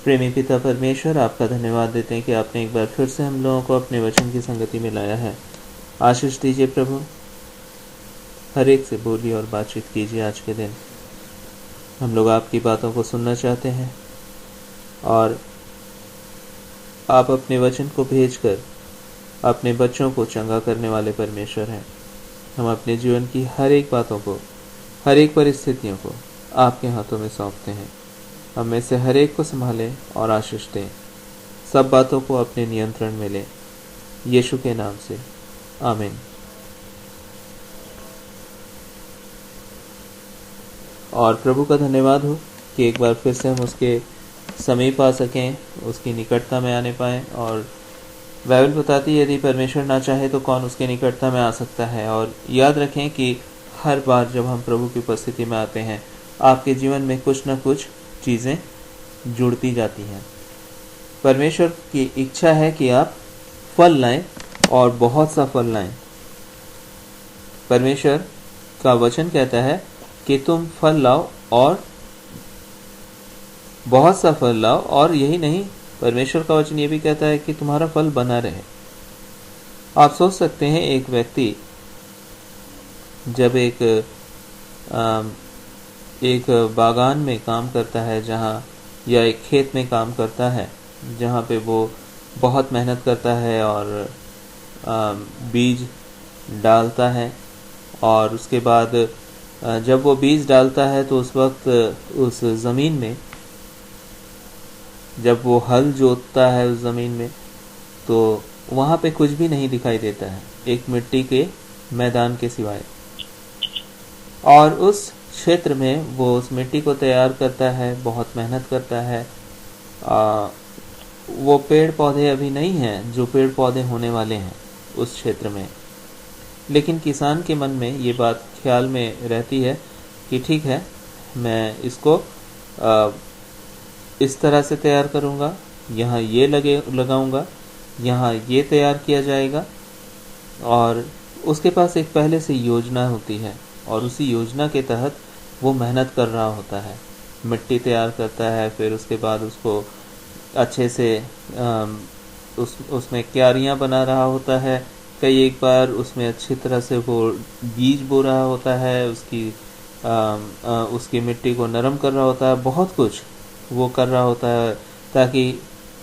प्रेमी पिता परमेश्वर, आपका धन्यवाद देते हैं कि आपने एक बार फिर से हम लोगों को अपने वचन की संगति में लाया है। आशीष दीजिए प्रभु, हर एक से बोलिए और बातचीत कीजिए। आज के दिन हम लोग आपकी बातों को सुनना चाहते हैं और आप अपने वचन को भेजकर अपने बच्चों को चंगा करने वाले परमेश्वर हैं। हम अपने जीवन की हर एक बातों को, हर एक परिस्थितियों को आपके हाथों में सौंपते हैं। हम में से हर एक को संभालें और आशीष दें। सब बातों को अपने नियंत्रण में लें, यीशु के नाम से, आमीन। और प्रभु का धन्यवाद हो कि एक बार फिर से हम उसके समीप आ सकें, उसकी निकटता में आने पाएं। और बाइबल बताती है यदि परमेश्वर ना चाहे तो कौन उसके निकटता में आ सकता है। और याद रखें कि हर बार जब हम प्रभु की उपस्थिति में आते हैं, आपके जीवन में कुछ न कुछ चीज़ें जुड़ती जाती हैं। परमेश्वर की इच्छा है कि आप फल लाएं और बहुत सा फल लाएं। परमेश्वर का वचन कहता है कि तुम फल लाओ और बहुत सा फल लाओ। और यही नहीं, परमेश्वर का वचन ये भी कहता है कि तुम्हारा फल बना रहे। आप सोच सकते हैं, एक व्यक्ति जब एक बागान में काम करता है, जहाँ या एक खेत में काम करता है जहाँ पे वो बहुत मेहनत करता है और बीज डालता है, और उसके बाद जब वो बीज डालता है तो उस वक्त उस ज़मीन में जब वो हल जोतता है उस ज़मीन में, तो वहाँ पे कुछ भी नहीं दिखाई देता है, एक मिट्टी के मैदान के सिवाय। और उस क्षेत्र में वो उस मिट्टी को तैयार करता है, बहुत मेहनत करता है। वो पेड़ पौधे अभी नहीं हैं जो पेड़ पौधे होने वाले हैं उस क्षेत्र में, लेकिन किसान के मन में ये बात ख्याल में रहती है कि ठीक है, मैं इसको इस तरह से तैयार करूँगा, यहाँ ये लगाऊंगा, यहाँ ये तैयार किया जाएगा। और उसके पास एक पहले से योजना होती है और उसी योजना के तहत वो मेहनत कर रहा होता है, मिट्टी तैयार करता है, फिर उसके बाद उसको अच्छे से उसमें क्यारियाँ बना रहा होता है। कई एक बार उसमें अच्छी तरह से वो बीज बो रहा होता है, उसकी मिट्टी को नरम कर रहा होता है, बहुत कुछ वो कर रहा होता है ताकि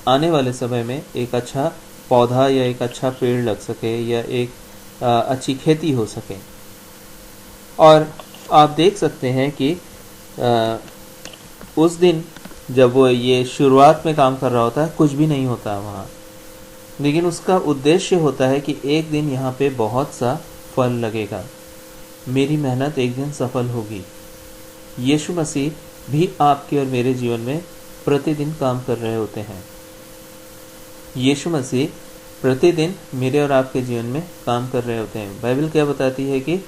आने वाले समय में एक अच्छा पौधा या एक अच्छा पेड़ लग सके या एक अच्छी खेती हो सके। और आप देख सकते हैं कि उस दिन जब वो ये शुरुआत में काम कर रहा होता है, कुछ भी नहीं होता वहाँ, लेकिन उसका उद्देश्य होता है कि एक दिन यहाँ पे बहुत सा फल लगेगा, मेरी मेहनत एक दिन सफल होगी। यीशु मसीह भी आपके और मेरे जीवन में प्रतिदिन काम कर रहे होते हैं। यीशु मसीह प्रतिदिन मेरे और आपके जीवन में काम कर रहे होते हैं। बाइबल क्या बताती है कि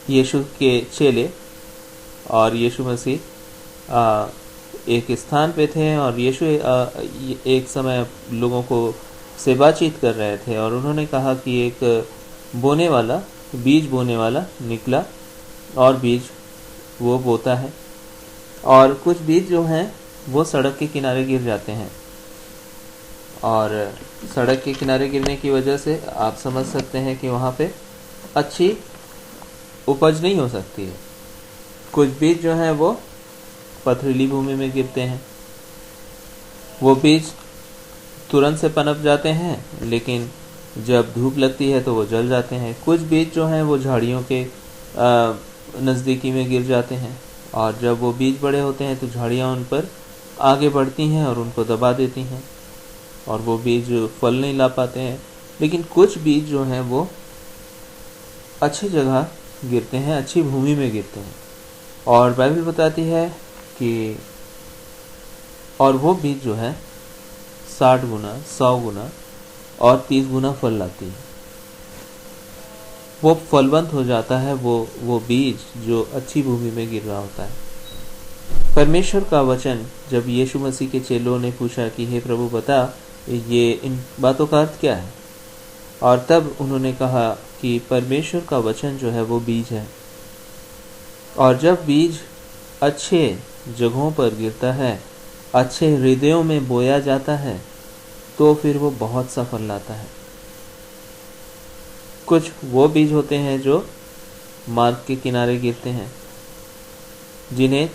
यीशु के चेले और यीशु मसीह एक स्थान पे थे और यीशु एक समय लोगों को से बातचीत कर रहे थे और उन्होंने कहा कि एक बीज बोने वाला निकला और बीज वो बोता है और कुछ बीज जो हैं वो सड़क के किनारे गिर जाते हैं। और सड़क के किनारे गिरने की वजह से आप समझ सकते हैं कि वहाँ पे अच्छी उपज नहीं हो सकती है। कुछ बीज जो हैं वो पथरीली भूमि में गिरते हैं, वो बीज तुरंत से पनप जाते हैं, लेकिन जब धूप लगती है तो वो जल जाते हैं। कुछ बीज जो हैं वो झाड़ियों के नज़दीकी में गिर जाते हैं और जब वो बीज बड़े होते हैं तो झाड़ियाँ उन पर आगे बढ़ती हैं और उनको दबा देती हैं और वो बीज फल नहीं ला पाते हैं। लेकिन कुछ बीज जो हैं वो अच्छी जगह गिरते हैं, अच्छी भूमि में गिरते हैं। और बाइबल बताती है कि और वो बीज जो है 60 गुना, 100 गुना और 30 गुना फल लाती है। वो फलवंत हो जाता है वो बीज जो अच्छी भूमि में गिर रहा होता है। परमेश्वर का वचन जब यीशु मसीह के चेलों ने पूछा कि हे प्रभु बता ये इन बातों का अर्थ क्या है, और तब उन्होंने कहा कि परमेश्वर का वचन जो है वो बीज है, और जब बीज अच्छे जगहों पर गिरता है अच्छे हृदयों में बोया जाता है तो फिर वो बहुत सा फल लाता है। कुछ वो बीज होते हैं जो मार्ग के किनारे गिरते हैं, जिन्हें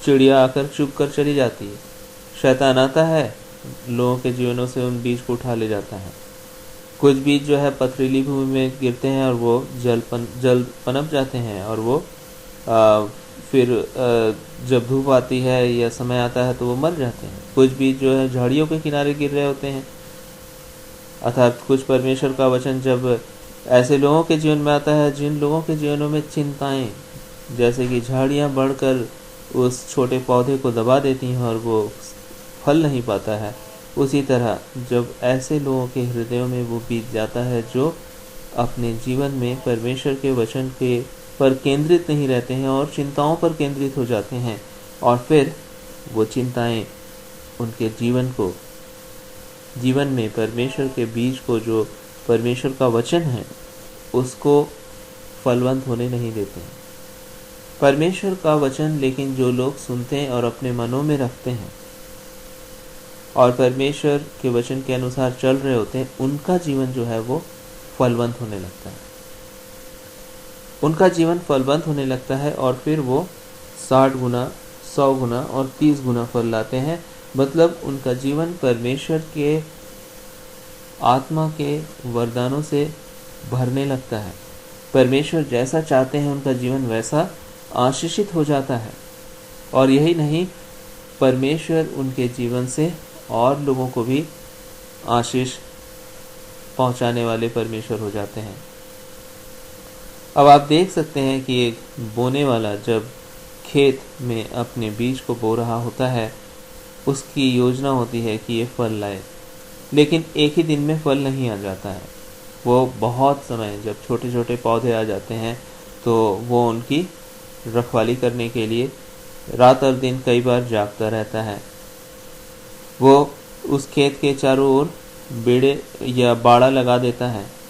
चिड़िया आकर चुग कर चली जाती है। शैतान आता है, लोगों के जीवनों से उन बीज को उठा ले जाता है। कुछ बीज जो है पथरीली भूमि में गिरते हैं और वो जल्द पनप जाते हैं और वो फिर जब धूप आती है या समय आता है तो वो मर जाते हैं। कुछ बीज जो है झाड़ियों के किनारे गिर रहे होते हैं, अर्थात कुछ परमेश्वर का वचन जब ऐसे लोगों के जीवन में आता है जिन लोगों के जीवनों में चिंताएं जैसे कि झाड़ियां बढ़कर उस छोटे पौधे को दबा देती हैं और वो फल नहीं पाता है, उसी तरह जब ऐसे लोगों के हृदयों में वो बीज जाता है जो अपने जीवन में परमेश्वर के वचन के पर केंद्रित नहीं रहते हैं और चिंताओं पर केंद्रित हो जाते हैं, और फिर वो चिंताएं उनके जीवन में परमेश्वर के बीज को, जो परमेश्वर का वचन है, उसको फलवंत होने नहीं देते हैं। परमेश्वर का वचन लेकिन जो लोग सुनते हैं और अपने मनों में रखते हैं और परमेश्वर के वचन के अनुसार चल रहे होते हैं, उनका जीवन जो है वो फलवंत होने लगता है। उनका जीवन फलवंत होने लगता है और फिर वो 60 गुना, 100 गुना और 30 गुना फल लाते हैं। मतलब उनका जीवन परमेश्वर के आत्मा के वरदानों से भरने लगता है। परमेश्वर जैसा चाहते हैं उनका जीवन वैसा आशीषित हो जाता है। और यही नहीं, परमेश्वर उनके जीवन से और लोगों को भी आशीष पहुंचाने वाले परमेश्वर हो जाते हैं। अब आप देख सकते हैं कि एक बोने वाला जब खेत में अपने बीज को बो रहा होता है, उसकी योजना होती है कि ये फल लाए, लेकिन एक ही दिन में फल नहीं आ जाता है। वो बहुत समय, जब छोटे छोटे पौधे आ जाते हैं तो वो उनकी रखवाली करने के लिए रात और दिन कई बार जागता रहता है। वो उस खेत के चारों ओर बेड़े या बाड़ा लगा देता है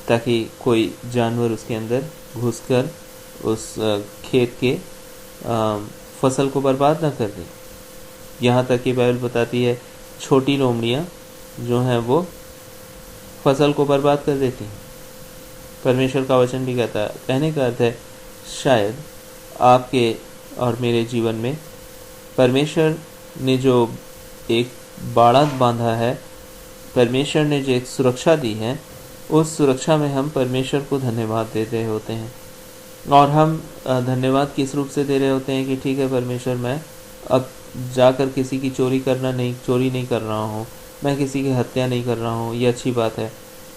ताकि कोई जानवर उसके अंदर घुसकर उस खेत के फसल को बर्बाद ना कर दे। यहाँ तक कि बाइबल बताती है छोटी लोमड़ियाँ जो हैं वो फसल को बर्बाद कर देती हैं। परमेश्वर का वचन भी कहता है, कहने का अर्थ है शायद आपके और मेरे जीवन में परमेश्वर ने जो एक बाड़ा बांधा है, परमेश्वर ने जो एक सुरक्षा दी है, उस सुरक्षा में हम परमेश्वर को धन्यवाद दे रहे होते हैं। और हम धन्यवाद किस रूप से दे रहे होते हैं कि ठीक है परमेश्वर, मैं अब जाकर किसी की चोरी नहीं कर रहा हूँ, मैं किसी की हत्या नहीं कर रहा हूँ, ये अच्छी बात है।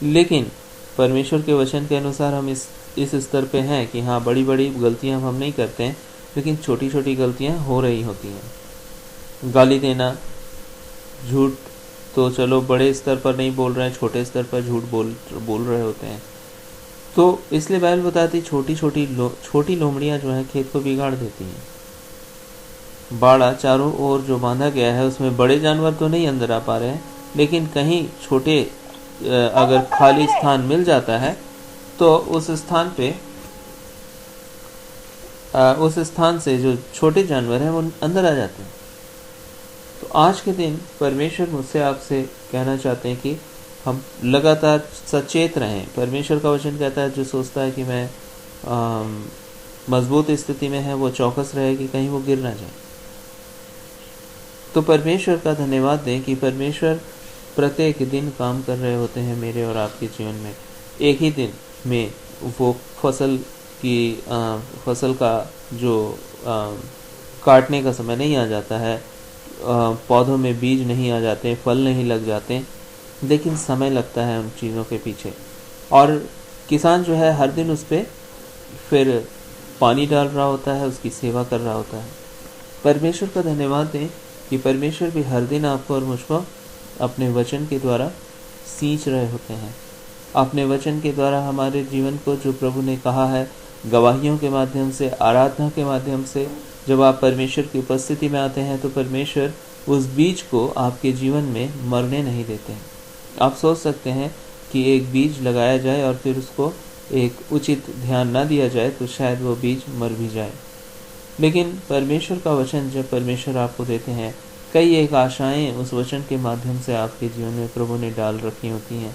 लेकिन परमेश्वर के वचन के अनुसार हम इस स्तर पे हैं कि हाँ, बड़ी बड़ी गलतियाँ हम नहीं करते हैं, लेकिन छोटी छोटी गलतियाँ हो रही होती हैं। गाली देना, झूठ तो चलो बड़े स्तर पर नहीं बोल रहे हैं, छोटे स्तर पर झूठ बोल रहे होते हैं। तो इसलिए बाइबल बताती छोटी लोमड़ियाँ जो हैं खेत को बिगाड़ देती हैं। बाड़ा चारों ओर जो बांधा गया है उसमें बड़े जानवर तो नहीं अंदर आ पा रहे हैं, लेकिन कहीं छोटे अगर खाली स्थान मिल जाता है तो उस स्थान से जो छोटे जानवर हैं वो अंदर आ जाते हैं। तो आज के दिन परमेश्वर मुझसे आपसे कहना चाहते हैं कि हम लगातार सचेत रहें। परमेश्वर का वचन कहता है जो सोचता है कि मैं मजबूत स्थिति में है, वो चौकस रहे कि कहीं वो गिर ना जाए। तो परमेश्वर का धन्यवाद दें कि परमेश्वर प्रत्येक दिन काम कर रहे होते हैं मेरे और आपके जीवन में। एक ही दिन में वो फसल का जो काटने का समय नहीं आ जाता है, पौधों में बीज नहीं आ जाते, फल नहीं लग जाते, लेकिन समय लगता है उन चीज़ों के पीछे। और किसान जो है हर दिन उस पर फिर पानी डाल रहा होता है, उसकी सेवा कर रहा होता है। परमेश्वर का धन्यवाद दें कि परमेश्वर भी हर दिन आपको और मुझको अपने वचन के द्वारा सींच रहे होते हैं। अपने वचन के द्वारा हमारे जीवन को, जो प्रभु ने कहा है, गवाहियों के माध्यम से, आराधना के माध्यम से, जब आप परमेश्वर की उपस्थिति में आते हैं तो परमेश्वर उस बीज को आपके जीवन में मरने नहीं देते हैं। आप सोच सकते हैं कि एक बीज लगाया जाए और फिर उसको एक उचित ध्यान ना दिया जाए तो शायद वो बीज मर भी जाए, लेकिन परमेश्वर का वचन जब परमेश्वर आपको देते हैं, कई एक आशाएं उस वचन के माध्यम से आपके जीवन में प्रभु ने डाल रखी होती हैं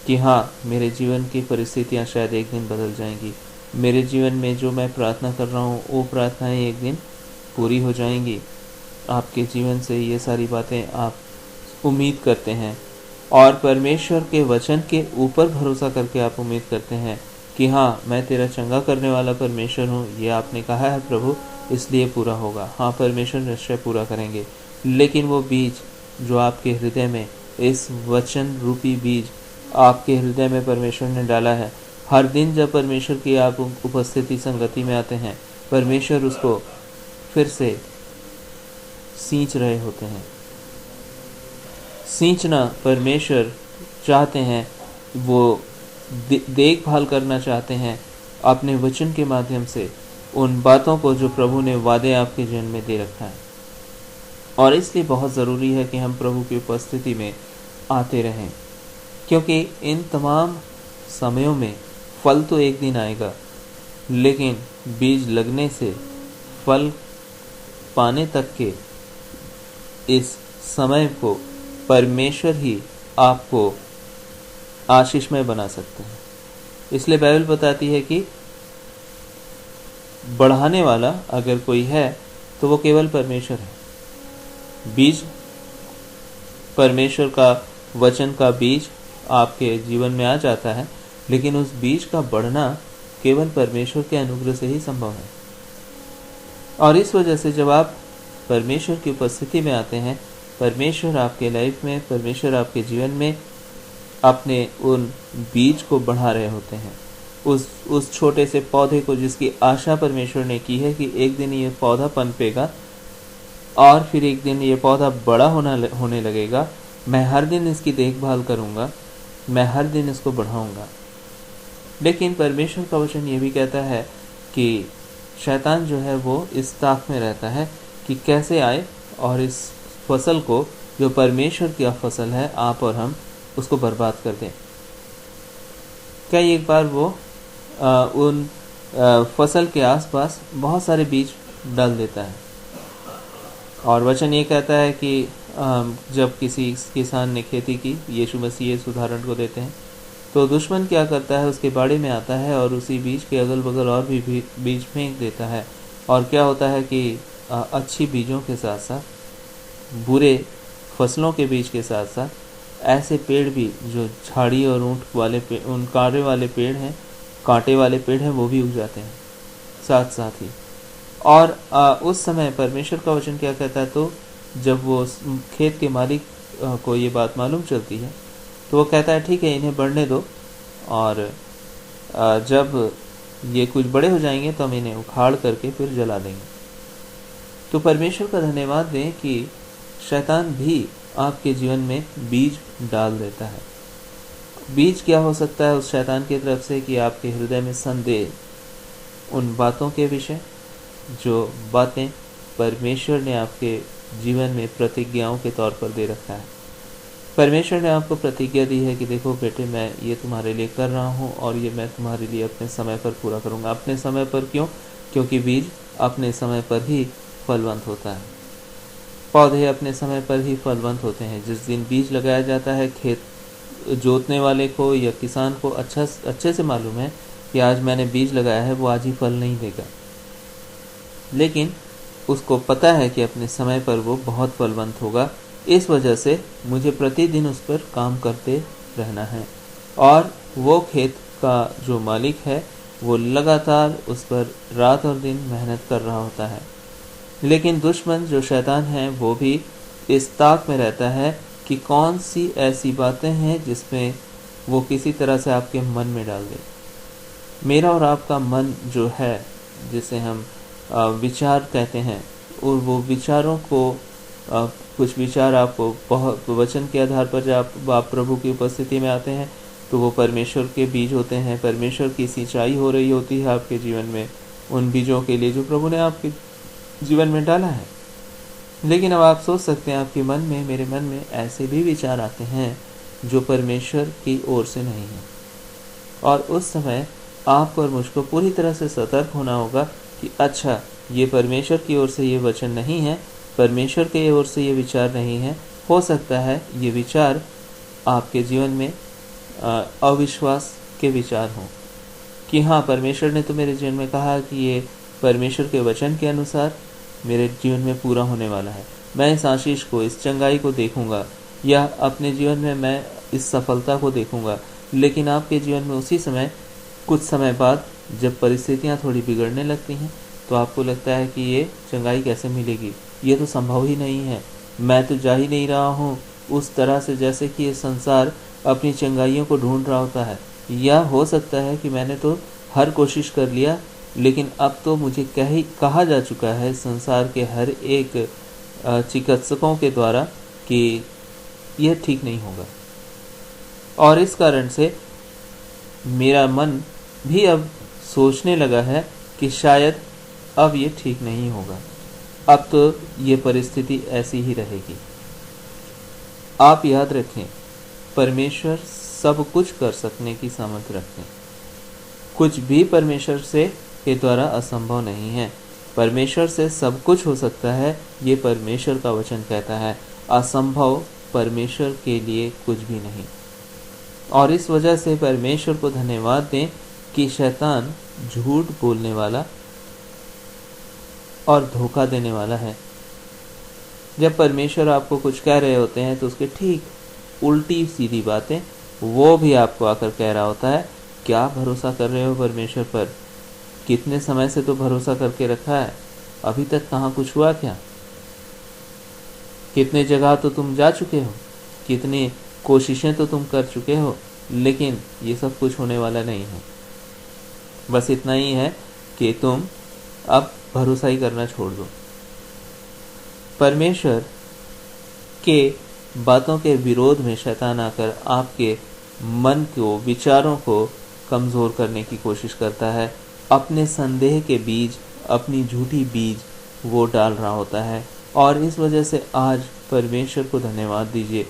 कि हाँ, मेरे जीवन की परिस्थितियां शायद एक दिन बदल जाएंगी, मेरे जीवन में जो मैं प्रार्थना कर रहा हूँ वो प्रार्थनाएं एक दिन पूरी हो जाएंगी। आपके जीवन से ये सारी बातें आप उम्मीद करते हैं और परमेश्वर के वचन के ऊपर भरोसा करके आप उम्मीद करते हैं कि हाँ, मैं तेरा चंगा करने वाला परमेश्वर हूँ, ये आपने कहा है प्रभु, इसलिए पूरा होगा। हाँ, परमेश्वर निश्चय पूरा करेंगे। लेकिन वो बीज जो आपके हृदय में, इस वचन रूपी बीज आपके हृदय में परमेश्वर ने डाला है, हर दिन जब परमेश्वर की आप उपस्थिति संगति में आते हैं, परमेश्वर उसको फिर से सींच रहे होते हैं। सींचना परमेश्वर चाहते हैं, वो देखभाल करना चाहते हैं अपने वचन के माध्यम से उन बातों को जो प्रभु ने वादे आपके जीवन में दे रखा है। और इसलिए बहुत ज़रूरी है कि हम प्रभु की उपस्थिति में आते रहें, क्योंकि इन तमाम समयों में फल तो एक दिन आएगा, लेकिन बीज लगने से फल पाने तक के इस समय को परमेश्वर ही आपको आशीषमय बना सकते हैं। इसलिए बाइबल बताती है कि बढ़ाने वाला अगर कोई है तो वो केवल परमेश्वर है। बीज, परमेश्वर का वचन का बीज आपके जीवन में आ जाता है, लेकिन उस बीज का बढ़ना केवल परमेश्वर के अनुग्रह से ही संभव है। और इस वजह से जब आप परमेश्वर की उपस्थिति में आते हैं, परमेश्वर आपके लाइफ में, परमेश्वर आपके जीवन में अपने उन बीज को बढ़ा रहे होते हैं। उस छोटे से पौधे को जिसकी आशा परमेश्वर ने की है कि एक दिन ये पौधा पनपेगा और फिर एक दिन ये पौधा बड़ा होने लगेगा, मैं हर दिन इसकी देखभाल करूंगा, मैं हर दिन इसको बढ़ाऊंगा। लेकिन परमेश्वर का वचन ये भी कहता है कि शैतान जो है वो इस ताक में रहता है कि कैसे आए और इस फसल को, जो परमेश्वर की फसल है, आप और हम उसको बर्बाद कर दें। कई एक बार वो उन फसल के आसपास बहुत सारे बीज डाल देता है। और वचन ये कहता है कि जब किसी किसान ने खेती की, यीशु मसीह इस उदाहरण को देते हैं, तो दुश्मन क्या करता है, उसके बाड़े में आता है और उसी बीज के अगल बगल और भी बीज फेंक देता है। और क्या होता है कि अच्छी बीजों के साथ साथ, बुरे फसलों के बीज के साथ साथ ऐसे पेड़ भी जो झाड़ी और ऊंट वाले उन कांटे वाले पेड़ हैं, वो भी उग जाते हैं साथ साथ ही। और उस समय परमेश्वर का वचन क्या कहता है, तो जब वो खेत के मालिक को ये बात मालूम चलती है तो वो कहता है ठीक है, इन्हें बढ़ने दो, और जब ये कुछ बड़े हो जाएंगे तो हम इन्हें उखाड़ करके फिर जला देंगे। तो परमेश्वर का धन्यवाद दें कि शैतान भी आपके जीवन में बीज डाल देता है। बीज क्या हो सकता है उस शैतान की तरफ से, कि आपके हृदय में संदेह उन बातों के विषय, जो बातें परमेश्वर ने आपके जीवन में प्रतिज्ञाओं के तौर पर दे रखा है। परमेश्वर ने आपको प्रतिज्ञा दी है कि देखो बेटे, मैं ये तुम्हारे लिए कर रहा हूँ और ये मैं तुम्हारे लिए अपने समय पर पूरा करूँगा। अपने समय पर क्यों? क्योंकि बीज अपने समय पर ही फलवंत होता है, पौधे अपने समय पर ही फलवंत होते हैं। जिस दिन बीज लगाया जाता है, खेत जोतने वाले को या किसान को अच्छे से मालूम है कि आज मैंने बीज लगाया है, वो आज ही फल नहीं देगा, लेकिन उसको पता है कि अपने समय पर वो बहुत फलवंत होगा। इस वजह से मुझे प्रतिदिन उस पर काम करते रहना है। और वो खेत का जो मालिक है वो लगातार उस पर रात और दिन मेहनत कर रहा होता है। लेकिन दुश्मन जो शैतान है वो भी इस ताक में रहता है कि कौन सी ऐसी बातें हैं जिसमें वो किसी तरह से आपके मन में डाल दे। मेरा और आपका मन जो है, जिसे हम विचार कहते हैं, और वो विचारों को कुछ विचार आपको बहुत वचन के आधार पर जब आप प्रभु की उपस्थिति में आते हैं तो वो परमेश्वर के बीज होते हैं। परमेश्वर की सिंचाई हो रही होती है आपके जीवन में उन बीजों के लिए जो प्रभु ने आपके जीवन में डाला है। लेकिन अब आप सोच सकते हैं, आपके मन में, मेरे मन में ऐसे भी विचार आते हैं जो परमेश्वर की ओर से नहीं है, और उस समय आपको और मुझको पूरी तरह से सतर्क होना होगा कि अच्छा, ये परमेश्वर की ओर से ये वचन नहीं है, परमेश्वर के ओर से ये विचार नहीं है। हो सकता है ये विचार आपके जीवन में अविश्वास के विचार हों कि हाँ, परमेश्वर ने तो मेरे जीवन में कहा कि ये परमेश्वर के वचन के अनुसार मेरे जीवन में पूरा होने वाला है, मैं इस आशीष को, इस चंगाई को देखूंगा, या अपने जीवन में मैं इस सफलता को देखूंगा। लेकिन आपके जीवन में उसी समय, कुछ समय बाद जब परिस्थितियां थोड़ी बिगड़ने लगती हैं, तो आपको लगता है कि ये चंगाई कैसे मिलेगी, ये तो संभव ही नहीं है, मैं तो जा ही नहीं रहा हूँ उस तरह से जैसे कि ये संसार अपनी चंगाइयों को ढूंढ रहा होता है। या हो सकता है कि मैंने तो हर कोशिश कर लिया, लेकिन अब तो मुझे कहा जा चुका है संसार के हर एक चिकित्सकों के द्वारा कि यह ठीक नहीं होगा, और इस कारण से मेरा मन भी अब सोचने लगा है कि शायद अब ये ठीक नहीं होगा, अब तो ये परिस्थिति ऐसी ही रहेगी। आप याद रखें, परमेश्वर सब कुछ कर सकने की सामर्थ्य रखते हैं। कुछ भी परमेश्वर से के द्वारा असंभव नहीं है। परमेश्वर से सब कुछ हो सकता है, ये परमेश्वर का वचन कहता है। असंभव परमेश्वर के लिए कुछ भी नहीं। और इस वजह से परमेश्वर को धन्यवाद दें कि शैतान झूठ बोलने वाला और धोखा देने वाला है। जब परमेश्वर आपको कुछ कह रहे होते हैं तो उसके ठीक उल्टी सीधी बातें वो भी आपको आकर कह रहा होता है। क्या भरोसा कर रहे हो परमेश्वर पर? कितने समय से तो भरोसा करके रखा है, अभी तक कहाँ कुछ हुआ क्या? कितने जगह तो तुम जा चुके हो, कितनी कोशिशें तो तुम कर चुके हो, लेकिन ये सब कुछ होने वाला नहीं है। बस इतना ही है कि तुम अब भरोसा ही करना छोड़ दो। परमेश्वर के बातों के विरोध में शैतान आकर आपके मन को, विचारों को कमजोर करने की कोशिश करता है। अपने संदेह के बीज, अपनी झूठी बीज वो डाल रहा होता है। और इस वजह से आज परमेश्वर को धन्यवाद दीजिए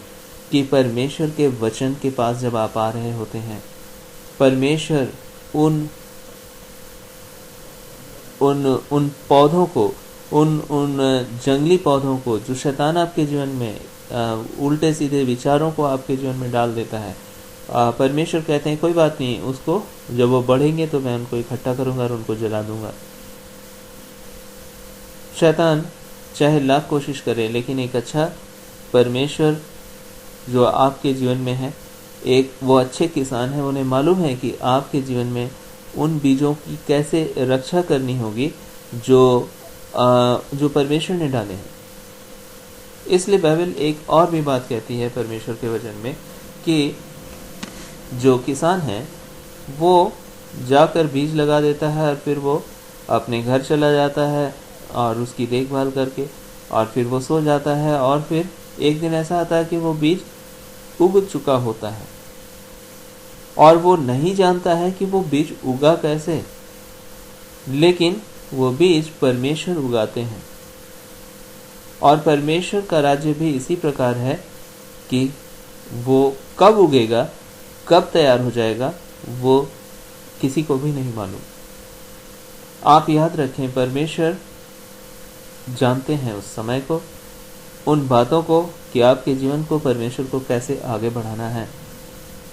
कि परमेश्वर के वचन के पास जब आप आ रहे होते हैं, परमेश्वर उन पौधों को, उन जंगली पौधों को जो शैतान आपके जीवन में उल्टे सीधे विचारों को आपके जीवन में डाल देता है, परमेश्वर कहते हैं कोई बात नहीं, उसको जब वो बढ़ेंगे तो मैं उनको इकट्ठा करूंगा और उनको जला दूंगा। शैतान चाहे लाख कोशिश करे, लेकिन एक अच्छा परमेश्वर जो आपके जीवन में है, एक वो अच्छे किसान है, उन्हें मालूम है कि आपके जीवन में उन बीजों की कैसे रक्षा करनी होगी जो परमेश्वर ने डाले हैं। इसलिए बाइबल एक और भी बात कहती है परमेश्वर के वचन में कि जो किसान है वो जाकर बीज लगा देता है और फिर वो अपने घर चला जाता है और उसकी देखभाल करके, और फिर वो सो जाता है, और फिर एक दिन ऐसा आता है कि वो बीज उग चुका होता है और वो नहीं जानता है कि वो बीज उगा कैसे, लेकिन वो बीज परमेश्वर उगाते हैं। और परमेश्वर का राज्य भी इसी प्रकार है कि वो कब उगेगा, कब तैयार हो जाएगा, वो किसी को भी नहीं मालूम। आप याद रखें, परमेश्वर जानते हैं उस समय को, उन बातों को कि आपके जीवन को, परमेश्वर को कैसे आगे बढ़ाना है।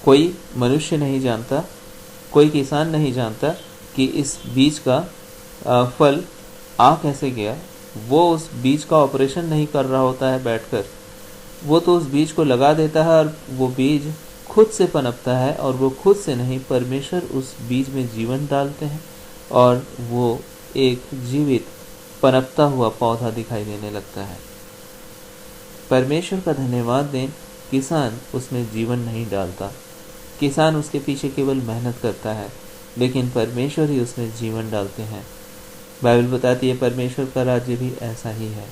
कोई मनुष्य नहीं जानता, कोई किसान नहीं जानता कि इस बीज का फल आ कैसे गया। वो उस बीज का ऑपरेशन नहीं कर रहा होता है बैठकर, वो तो उस बीज को लगा देता है और वो बीज खुद से पनपता है, और वो खुद से नहीं, परमेश्वर उस बीज में जीवन डालते हैं और वो एक जीवित पनपता हुआ पौधा दिखाई देने लगता है। परमेश्वर का धन्यवाद दें, किसान उसमें जीवन नहीं डालता, किसान उसके पीछे केवल मेहनत करता है, लेकिन परमेश्वर ही उसमें जीवन डालते हैं। बाइबल बताती है परमेश्वर का राज्य भी ऐसा ही है।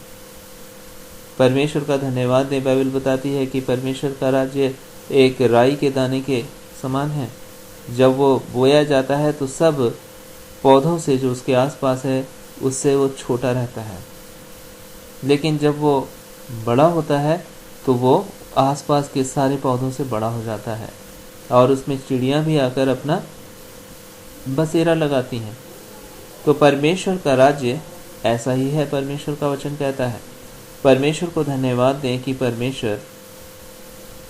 परमेश्वर का धन्यवाद दें, बाइबल बताती है कि परमेश्वर का राज्य एक राई के दाने के समान है। जब वो बोया जाता है तो सब पौधों से जो उसके आसपास है उससे वो छोटा रहता है, लेकिन जब वो बड़ा होता है तो वो आसपास के सारे पौधों से बड़ा हो जाता है, और उसमें चिड़ियां भी आकर अपना बसेरा लगाती हैं। तो परमेश्वर का राज्य ऐसा ही है, परमेश्वर का वचन कहता है। परमेश्वर को धन्यवाद दें कि परमेश्वर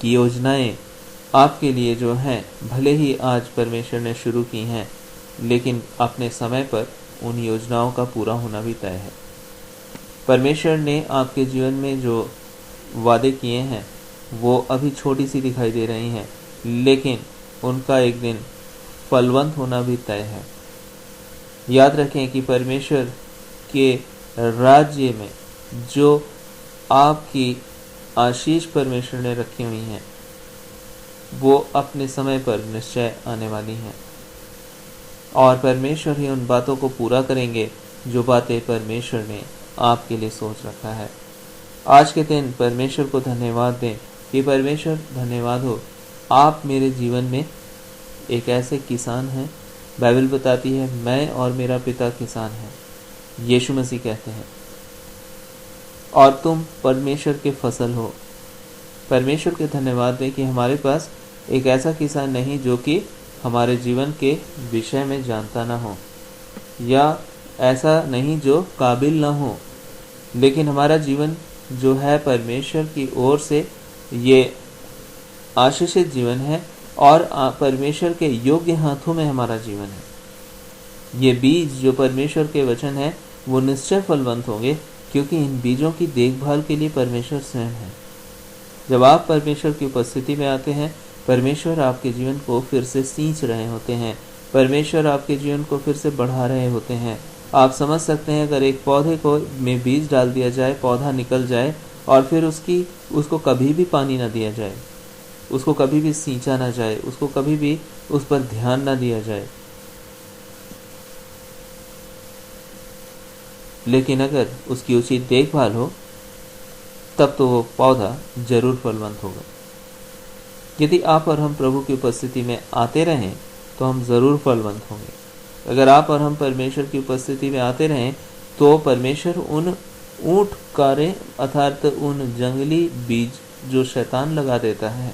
की योजनाएं आपके लिए जो हैं, भले ही आज परमेश्वर ने शुरू की हैं, लेकिन अपने समय पर उन योजनाओं का पूरा होना भी तय है। परमेश्वर ने आपके जीवन में जो वादे किए हैं वो अभी छोटी सी दिखाई दे रही हैं, लेकिन उनका एक दिन फलवंत होना भी तय है। याद रखें कि परमेश्वर के राज्य में जो आपकी आशीष परमेश्वर ने रखी हुई हैं वो अपने समय पर निश्चय आने वाली हैं, और परमेश्वर ही उन बातों को पूरा करेंगे जो बातें परमेश्वर ने आपके लिए सोच रखा है। आज के दिन परमेश्वर को धन्यवाद दें कि परमेश्वर धन्यवाद हो, आप मेरे जीवन में एक ऐसे किसान हैं। बाइबल बताती है मैं और मेरा पिता किसान है, यीशु मसीह कहते हैं, और तुम परमेश्वर के फसल हो। परमेश्वर के धन्यवाद दें कि हमारे पास एक ऐसा किसान नहीं जो कि हमारे जीवन के विषय में जानता ना हो, या ऐसा नहीं जो काबिल ना हो, लेकिन हमारा जीवन जो है परमेश्वर की ओर से ये आशीषित जीवन है, और परमेश्वर के योग्य हाथों में हमारा जीवन है। ये बीज जो परमेश्वर के वचन है वो निश्चय फलवंत होंगे, क्योंकि इन बीजों की देखभाल के लिए परमेश्वर स्वयं है। जब आप परमेश्वर की उपस्थिति में आते हैं, परमेश्वर आपके जीवन को फिर से सींच रहे होते हैं, परमेश्वर आपके जीवन को फिर से बढ़ा रहे होते हैं। आप समझ सकते हैं, अगर एक पौधे को में बीज डाल दिया जाए, पौधा निकल जाए, और फिर उसको कभी भी पानी ना दिया जाए, उसको कभी भी सींचा ना जाए, उसको कभी भी उस पर ध्यान ना दिया जाए, लेकिन अगर उसकी उचित देखभाल हो, तब तो वो पौधा जरूर फलवंत होगा। यदि आप और हम प्रभु की उपस्थिति में आते रहें तो हम जरूर फलवंत होंगे। अगर आप और हम परमेश्वर की उपस्थिति में आते रहें तो परमेश्वर उन ऊंट कारे अर्थात उन जंगली बीज जो शैतान लगा देता है,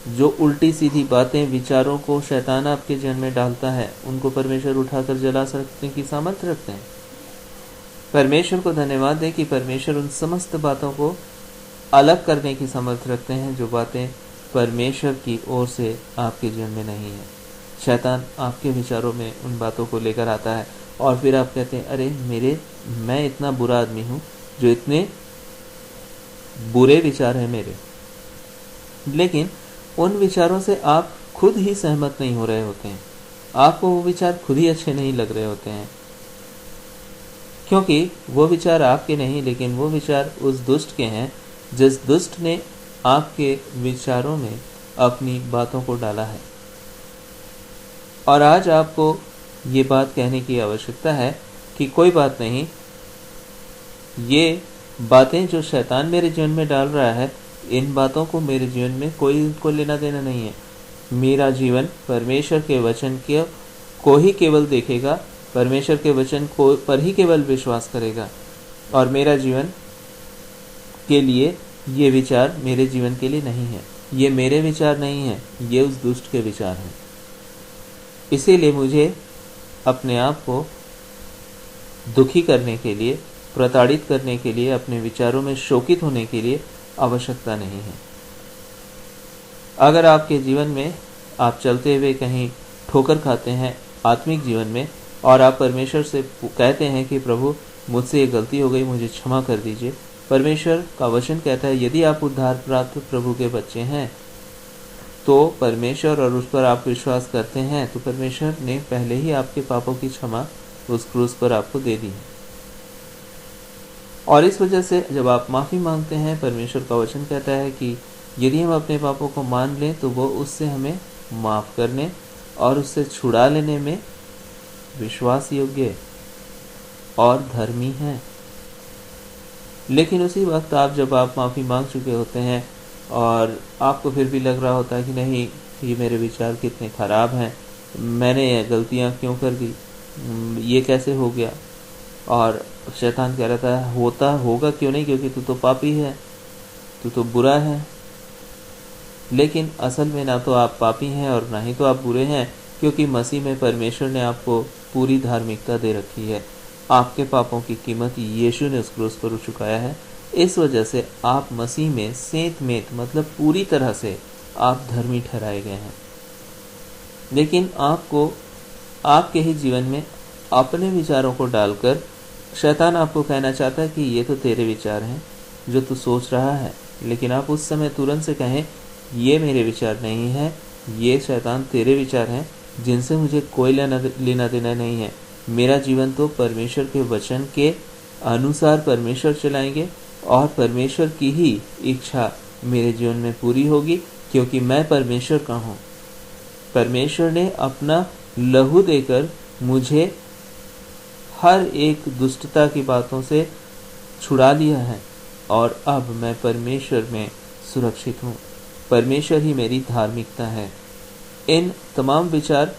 जो उल्टी सीधी बातें विचारों को शैतान आपके जीवन में डालता है, उनको परमेश्वर उठाकर जला सकने की सामर्थ्य रखते हैं। परमेश्वर को धन्यवाद दें कि परमेश्वर उन समस्त बातों को अलग करने की सामर्थ्य रखते हैं जो बातें परमेश्वर की ओर से आपके जीवन में नहीं है। शैतान आपके विचारों में उन बातों को लेकर आता है, और फिर आप कहते हैं अरे मैं इतना बुरा आदमी हूं, जो इतने बुरे विचार हैं मेरे। लेकिन उन विचारों से आप खुद ही सहमत नहीं हो रहे होते हैं, आपको वो विचार खुद ही अच्छे नहीं लग रहे होते हैं, क्योंकि वो विचार आपके नहीं, लेकिन वो विचार उस दुष्ट के हैं जिस दुष्ट ने आपके विचारों में अपनी बातों को डाला है। और आज आपको ये बात कहने की आवश्यकता है कि कोई बात नहीं, ये बातें जो शैतान मेरे जीवन में डाल रहा है, इन बातों को मेरे जीवन में कोई लेना देना नहीं है। मेरा जीवन परमेश्वर के वचन को ही केवल देखेगा, परमेश्वर के वचन को पर ही केवल विश्वास करेगा, और मेरा जीवन के लिए ये विचार मेरे जीवन के लिए नहीं है, ये मेरे विचार नहीं है, ये उस दुष्ट के विचार हैं। इसीलिए मुझे अपने आप को दुखी करने के लिए, प्रताड़ित करने के लिए, अपने विचारों में शोकित होने के लिए आवश्यकता नहीं है। अगर आपके जीवन में आप चलते हुए कहीं ठोकर खाते हैं आत्मिक जीवन में, और आप परमेश्वर से कहते हैं कि प्रभु मुझसे ये गलती हो गई, मुझे क्षमा कर दीजिए, परमेश्वर का वचन कहता है यदि आप उद्धार प्राप्त प्रभु के बच्चे हैं तो परमेश्वर और उस पर आप विश्वास करते हैं तो परमेश्वर ने पहले ही आपके पापों की क्षमा उस क्रूस पर आपको दे दी है। और इस वजह से जब आप माफ़ी मांगते हैं, परमेश्वर का वचन कहता है कि यदि हम अपने पापों को मान लें तो वो उससे हमें माफ़ करने और उससे छुड़ा लेने में विश्वास योग्य और धर्मी हैं। लेकिन उसी वक्त जब आप माफ़ी मांग चुके होते हैं और आपको फिर भी लग रहा होता है कि नहीं, ये मेरे विचार कितने ख़राब हैं, मैंने ये गलतियाँ क्यों कर दी, ये कैसे हो गया, और शैतान कह रहा था होगा क्यों नहीं, क्योंकि तू तो पापी है, तू तो बुरा है। लेकिन असल में ना तो आप पापी हैं और ना ही तो आप बुरे हैं, क्योंकि मसीह में परमेश्वर ने आपको पूरी धार्मिकता दे रखी है। आपके पापों की कीमत यीशु ने उस क्रूस पर चुकाया है। इस वजह से आप मसीह में सेंत मेत मतलब पूरी तरह से आप धर्मी ठहराए गए हैं। लेकिन आपको आपके ही जीवन में अपने विचारों को डालकर शैतान आपको कहना चाहता है कि ये तो तेरे विचार हैं जो तू सोच रहा है, लेकिन आप उस समय तुरंत से कहें ये मेरे विचार नहीं है, ये शैतान तेरे विचार हैं जिनसे मुझे कोई लेना देना नहीं है। मेरा जीवन तो परमेश्वर के वचन के अनुसार परमेश्वर चलाएंगे और परमेश्वर की ही इच्छा मेरे जीवन में पूरी होगी, क्योंकि मैं परमेश्वर का हूँ। परमेश्वर ने अपना लहू देकर मुझे हर एक दुष्टता की बातों से छुड़ा लिया है और अब मैं परमेश्वर में सुरक्षित हूँ। परमेश्वर ही मेरी धार्मिकता है। इन तमाम विचार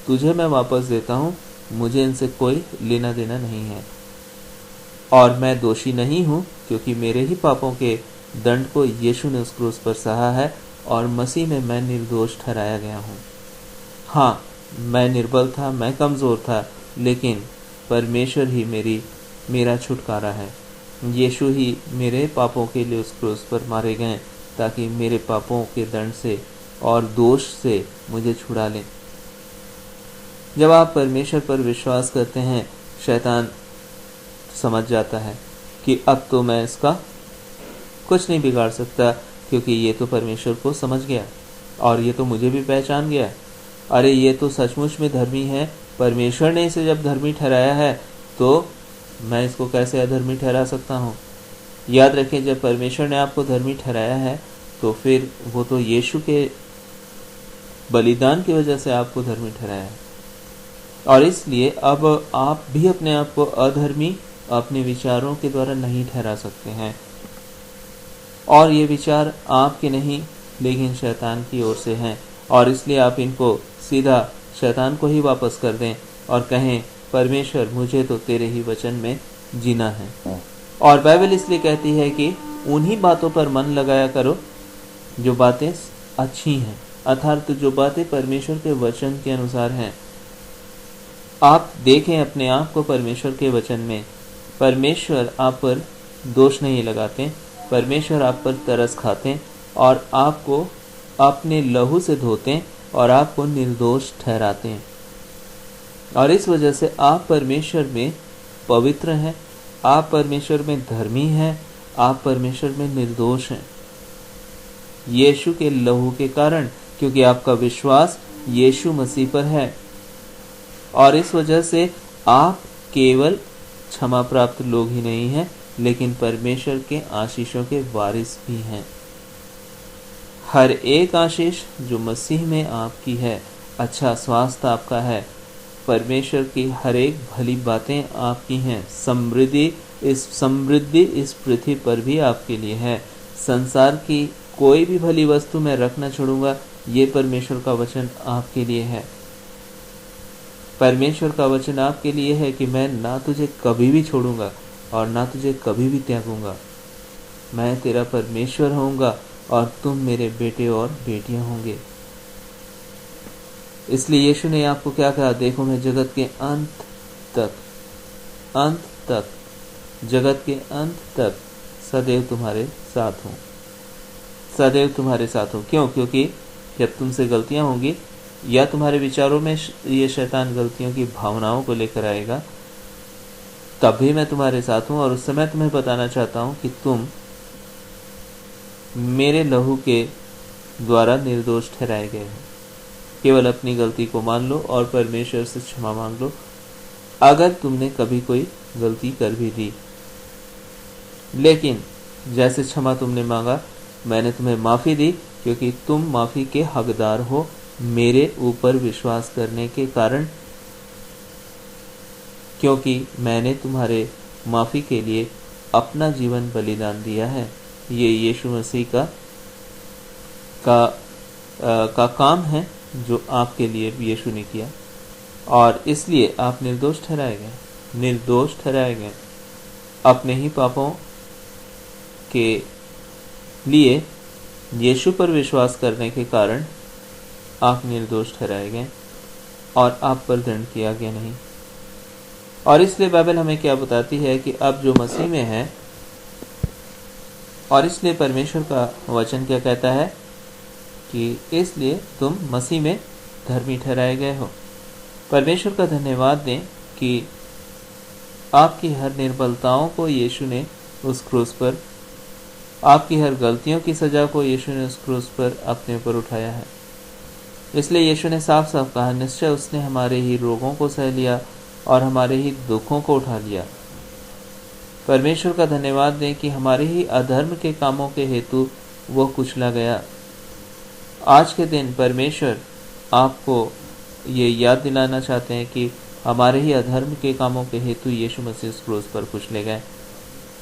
तुझे मैं वापस देता हूँ, मुझे इनसे कोई लेना देना नहीं है और मैं दोषी नहीं हूँ, क्योंकि मेरे ही पापों के दंड को यीशु ने उस क्रूस पर सहा है और मसीह में मैं निर्दोष ठहराया गया हूँ। हाँ, मैं निर्बल था, मैं कमज़ोर था, लेकिन परमेश्वर ही मेरा छुटकारा है। यीशु ही मेरे पापों के लिए उस क्रूस पर मारे गए ताकि मेरे पापों के दंड से और दोष से मुझे छुड़ा लें। जब आप परमेश्वर पर विश्वास करते हैं, शैतान समझ जाता है कि अब तो मैं इसका कुछ नहीं बिगाड़ सकता, क्योंकि ये तो परमेश्वर को समझ गया और ये तो मुझे भी पहचान गया। अरे ये तो सचमुच में धर्मी है, परमेश्वर ने इसे जब धर्मी ठहराया है तो मैं इसको कैसे अधर्मी ठहरा सकता हूँ। याद रखें, जब परमेश्वर ने आपको धर्मी ठहराया है तो फिर वो तो यीशु के बलिदान की वजह से आपको धर्मी ठहराया है, और इसलिए अब आप भी अपने आप को अधर्मी अपने विचारों के द्वारा नहीं ठहरा सकते हैं। और ये विचार आपके नहीं लेकिन शैतान की ओर से हैं, और इसलिए आप इनको सीधा शैतान को ही वापस कर दें और कहें परमेश्वर मुझे तो तेरे ही वचन में जीना है। और बाइबल इसलिए कहती है कि उन्हीं बातों पर मन लगाया करो जो बातें अच्छी हैं, अर्थात जो बातें परमेश्वर के वचन के अनुसार हैं। आप देखें अपने आप को परमेश्वर के वचन में। परमेश्वर आप पर दोष नहीं लगाते, परमेश्वर आप पर तरस खाते और आपको अपने लहू से धोते और आपको निर्दोष ठहराते हैं। और इस वजह से आप परमेश्वर में पवित्र हैं, आप परमेश्वर में धर्मी हैं, आप परमेश्वर में निर्दोष हैं यीशु के लहू के कारण, क्योंकि आपका विश्वास यीशु मसीह पर है। और इस वजह से आप केवल क्षमा प्राप्त लोग ही नहीं हैं, लेकिन परमेश्वर के आशीषों के वारिस भी हैं। हर एक आशीष जो मसीह में आपकी है, अच्छा स्वास्थ्य आपका है, परमेश्वर की हर एक भली बातें आपकी हैं, समृद्धि इस पृथ्वी पर भी आपके लिए है। संसार की कोई भी भली वस्तु मैं रख न छोड़ूंगा, ये परमेश्वर का वचन आपके लिए है। परमेश्वर का वचन आपके लिए है कि मैं ना तुझे कभी भी छोड़ूंगा और ना तुझे कभी भी त्यागूंगा। मैं तेरा परमेश्वर होऊंगा और तुम मेरे बेटे और बेटियां होंगे। इसलिए यीशु ने आपको क्या कहा, देखो मैं जगत के अंत तक जगत के अंत तक सदैव तुम्हारे साथ हूं, सदैव तुम्हारे साथ हूं। क्यों? क्योंकि जब तुमसे गलतियां होंगी या तुम्हारे विचारों में ये शैतान गलतियों की भावनाओं को लेकर आएगा, तब भी मैं तुम्हारे साथ हूं। और उस समय तुम्हें बताना चाहता हूं कि तुम मेरे लहू के द्वारा निर्दोष ठहराए गए हो। केवल अपनी गलती को मान लो और परमेश्वर से क्षमा मांग लो, अगर तुमने कभी कोई गलती कर भी दी। लेकिन जैसे क्षमा तुमने मांगा, मैंने तुम्हें माफी दी, क्योंकि तुम माफी के हकदार हो मेरे ऊपर विश्वास करने के कारण, क्योंकि मैंने तुम्हारे माफी के लिए अपना जीवन बलिदान दिया है। ये यीशु मसीह का काम है जो आपके लिए यीशु ने किया, और इसलिए आप निर्दोष ठहराए गए अपने ही पापों के लिए। यीशु पर विश्वास करने के कारण आप निर्दोष ठहराए गए और आप पर दंड किया गया नहीं। और इसलिए बाइबल हमें क्या बताती है कि अब जो मसीह में है, और इसलिए परमेश्वर का वचन क्या कहता है कि इसलिए तुम मसीह में धर्मी ठहराए गए हो। परमेश्वर का धन्यवाद दें कि आपकी हर निर्बलताओं को यीशु ने उस क्रूस पर, आपकी हर गलतियों की सजा को यीशु ने उस क्रूस पर अपने ऊपर उठाया है। इसलिए यीशु ने साफ साफ कहा, निश्चय उसने हमारे ही रोगों को सह लिया और हमारे ही दुखों को उठा लिया। परमेश्वर का धन्यवाद दें कि हमारे ही अधर्म के कामों के हेतु वो कुचला गया। आज के दिन परमेश्वर आपको ये याद दिलाना चाहते हैं कि हमारे ही अधर्म के कामों के हेतु यीशु मसीह उस क्रूस पर कुचले गए,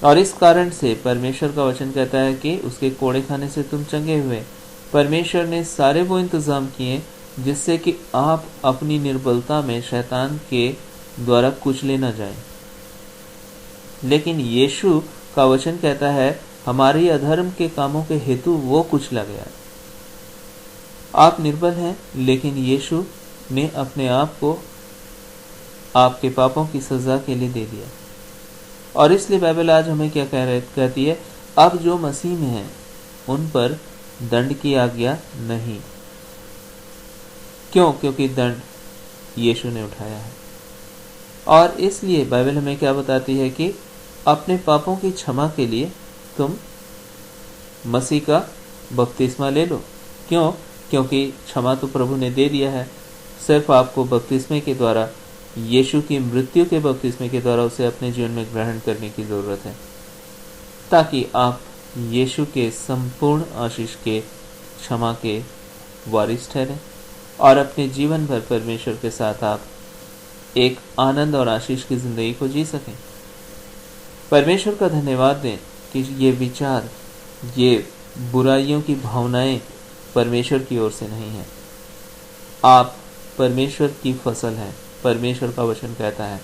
और इस कारण से परमेश्वर का वचन कहता है कि उसके कोड़े खाने से तुम चंगे हुए। परमेश्वर ने सारे वो इंतजाम किए जिससे कि आप अपनी निर्बलता में शैतान के द्वारा कुचले न जाएं। लेकिन यीशु का वचन कहता है हमारी अधर्म के कामों के हेतु वो कुचला गया। आप निर्बल हैं, लेकिन यीशु ने अपने आप को आपके पापों की सजा के लिए दे दिया। और इसलिए बाइबल आज हमें क्या कहती है, अब जो मसीह में हैं उन पर दंड की आज्ञा नहीं। क्यों? क्योंकि दंड यीशु ने उठाया है। और इसलिए बाइबल हमें क्या बताती है कि अपने पापों की क्षमा के लिए तुम मसीह का बपतिस्मा ले लो। क्यों? क्योंकि क्षमा तो प्रभु ने दे दिया है, सिर्फ आपको बपतिस्मे के द्वारा, यीशु की मृत्यु के बपतिस्मे के द्वारा उसे अपने जीवन में ग्रहण करने की जरूरत है, ताकि आप यीशु के संपूर्ण आशीष के, क्षमा के वारिस ठहरें और अपने जीवन भर परमेश्वर के साथ आप एक आनंद और आशीष की जिंदगी को जी सकें। परमेश्वर का धन्यवाद दें कि ये विचार, ये बुराइयों की भावनाएं परमेश्वर की ओर से नहीं है। आप परमेश्वर की फसल हैं, परमेश्वर का वचन कहता है।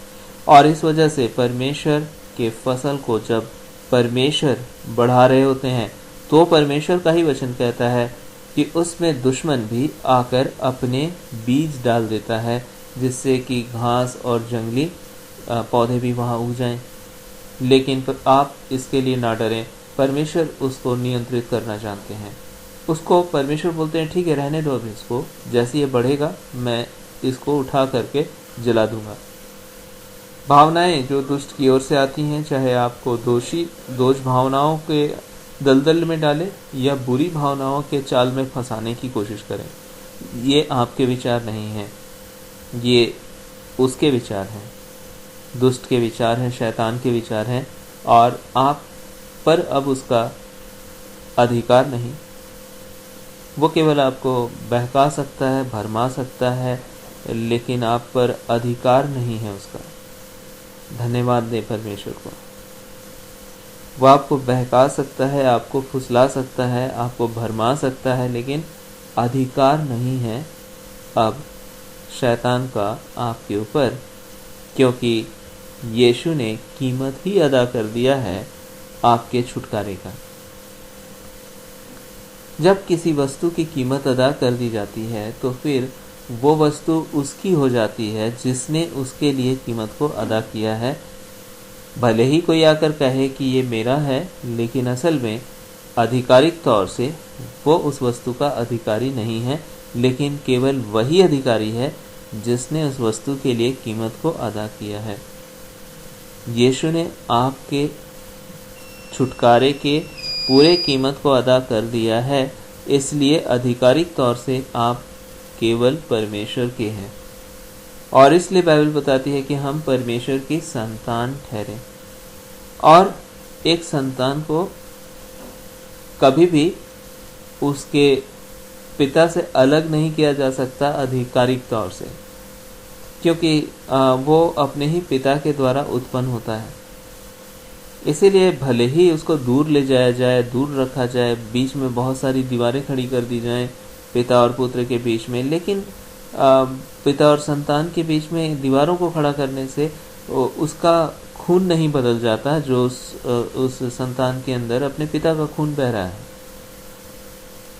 और इस वजह से परमेश्वर के फसल को जब परमेश्वर बढ़ा रहे होते हैं तो परमेश्वर का ही वचन कहता है कि उसमें दुश्मन भी आकर अपने बीज डाल देता है, जिससे कि घास और जंगली पौधे भी वहां उग जाएं। लेकिन आप इसके लिए ना डरें, परमेश्वर उसको नियंत्रित करना जानते हैं। उसको परमेश्वर बोलते हैं ठीक है, रहने दो, अभी इसको, जैसे ये बढ़ेगा मैं इसको उठा करके जला दूंगा। भावनाएं जो दुष्ट की ओर से आती हैं, चाहे आपको दोष भावनाओं के दलदल में डाले या बुरी भावनाओं के चाल में फंसाने की कोशिश करें, ये आपके विचार नहीं हैं, ये उसके विचार हैं, दुष्ट के विचार हैं, शैतान के विचार हैं, और आप पर अब उसका अधिकार नहीं। वो केवल आपको बहका सकता है, भरमा सकता है, लेकिन आप पर अधिकार नहीं है उसका। धन्यवाद दें परमेश्वर को। वो आपको बहका सकता है, आपको फुसला सकता है, आपको भरमा सकता है, लेकिन अधिकार नहीं है अब शैतान का आपके ऊपर, क्योंकि यीशु ने कीमत ही अदा कर दिया है आपके छुटकारे का। जब किसी वस्तु की कीमत अदा कर दी जाती है तो फिर वो वस्तु उसकी हो जाती है जिसने उसके लिए कीमत को अदा किया है। भले ही कोई आकर कहे कि ये मेरा है, लेकिन असल में आधिकारिक तौर से वो उस वस्तु का अधिकारी नहीं है, लेकिन केवल वही अधिकारी है जिसने उस वस्तु के लिए कीमत को अदा किया है। यीशु ने आपके छुटकारे के पूरे कीमत को अदा कर दिया है, इसलिए आधिकारिक तौर से आप केवल परमेश्वर के हैं। और इसलिए बाइबल बताती है कि हम परमेश्वर की संतान ठहरे। और एक संतान को कभी भी उसके पिता से अलग नहीं किया जा सकता आधिकारिक तौर से, क्योंकि वो अपने ही पिता के द्वारा उत्पन्न होता है। इसीलिए भले ही उसको दूर ले जाया जाए, दूर रखा जाए, बीच में बहुत सारी दीवारें खड़ी कर दी जाएं पिता और पुत्र के बीच में, लेकिन पिता और संतान के बीच में दीवारों को खड़ा करने से उसका खून नहीं बदल जाता जो उस संतान के अंदर अपने पिता का खून बह रहा है।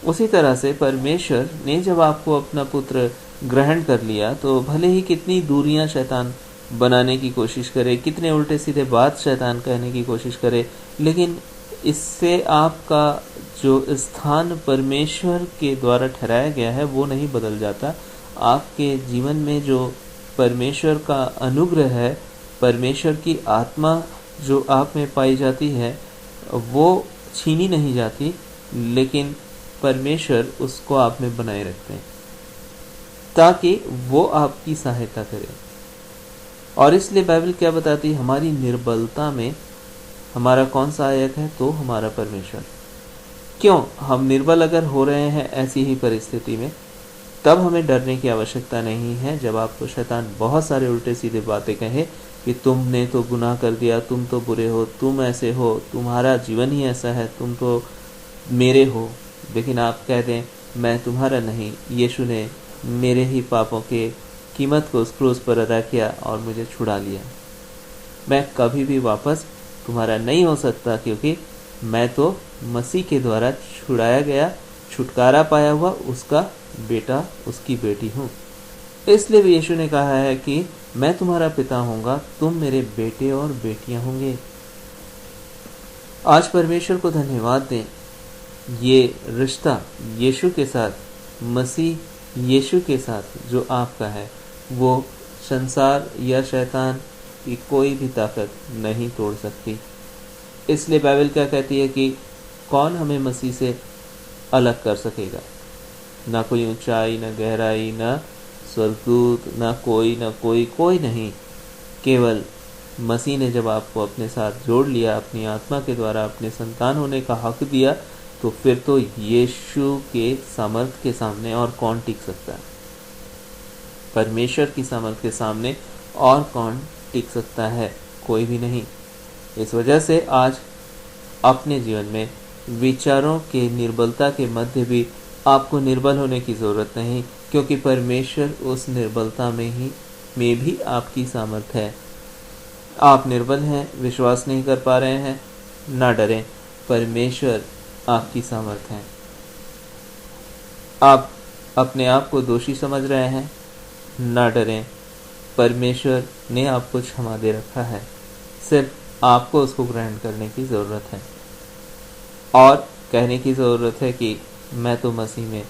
उसी तरह से परमेश्वर ने जब आपको अपना पुत्र ग्रहण कर लिया तो भले ही कितनी दूरियां शैतान बनाने की कोशिश करे, कितने उल्टे सीधे बात शैतान कहने की कोशिश करे, लेकिन इससे आपका जो स्थान परमेश्वर के द्वारा ठहराया गया है वो नहीं बदल जाता। आपके जीवन में जो परमेश्वर का अनुग्रह है, परमेश्वर की आत्मा जो आप में पाई जाती है, वो छीनी नहीं जाती, लेकिन परमेश्वर उसको आप में बनाए रखते हैं ताकि वो आपकी सहायता करे। और इसलिए बाइबल क्या बताती है, हमारी निर्बलता में हमारा कौन सहायक है? तो हमारा परमेश्वर। क्यों? हम निर्बल अगर हो रहे हैं ऐसी ही परिस्थिति में, तब हमें डरने की आवश्यकता नहीं है। जब आपको शैतान बहुत सारे उल्टे सीधे बातें कहे कि तुमने तो गुनाह कर दिया, तुम तो बुरे हो, तुम ऐसे हो, तुम्हारा जीवन ही ऐसा है, तुम तो मेरे हो, लेकिन आप कह दें मैं तुम्हारा नहीं, यीशु ने मेरे ही पापों के कीमत को उस क्रूस पर अदा किया और मुझे छुड़ा लिया। मैं कभी भी वापस तुम्हारा नहीं हो सकता, क्योंकि मैं तो मसीह के द्वारा छुड़ाया गया, छुटकारा पाया हुआ उसका बेटा, उसकी बेटी हूँ। इसलिए भी यीशु ने कहा है कि मैं तुम्हारा पिता होऊंगा, तुम मेरे बेटे और बेटियां होंगे। आज परमेश्वर को धन्यवाद दें, ये रिश्ता यीशु के साथ, मसीह यीशु के साथ जो आपका है, वो संसार या शैतान की कोई भी ताकत नहीं तोड़ सकती। इसलिए बाइबल क्या कहती है कि कौन हमें मसीह से अलग कर सकेगा? ना कोई ऊंचाई, ना गहराई, ना स्वर्गदूत, ना कोई नहीं। केवल मसीह ने जब आपको अपने साथ जोड़ लिया, अपनी आत्मा के द्वारा अपने संतान होने का हक दिया, तो फिर तो यीशु के सामर्थ के सामने और कौन टिक सकता है? परमेश्वर की सामर्थ के सामने और कौन टिक सकता है? कोई भी नहीं। इस वजह से आज अपने जीवन में विचारों के निर्बलता के मध्य भी आपको निर्बल होने की जरूरत नहीं, क्योंकि परमेश्वर उस निर्बलता में भी आपकी सामर्थ है। आप निर्बल हैं, विश्वास नहीं कर पा रहे हैं, ना डरें, परमेश्वर आपकी सामर्थ है। आप अपने आप को दोषी समझ रहे हैं, ना डरें, परमेश्वर ने आपको क्षमा दे रखा है, सिर्फ आपको उसको ग्रहण करने की ज़रूरत है और कहने की ज़रूरत है कि मैं तो मसीह में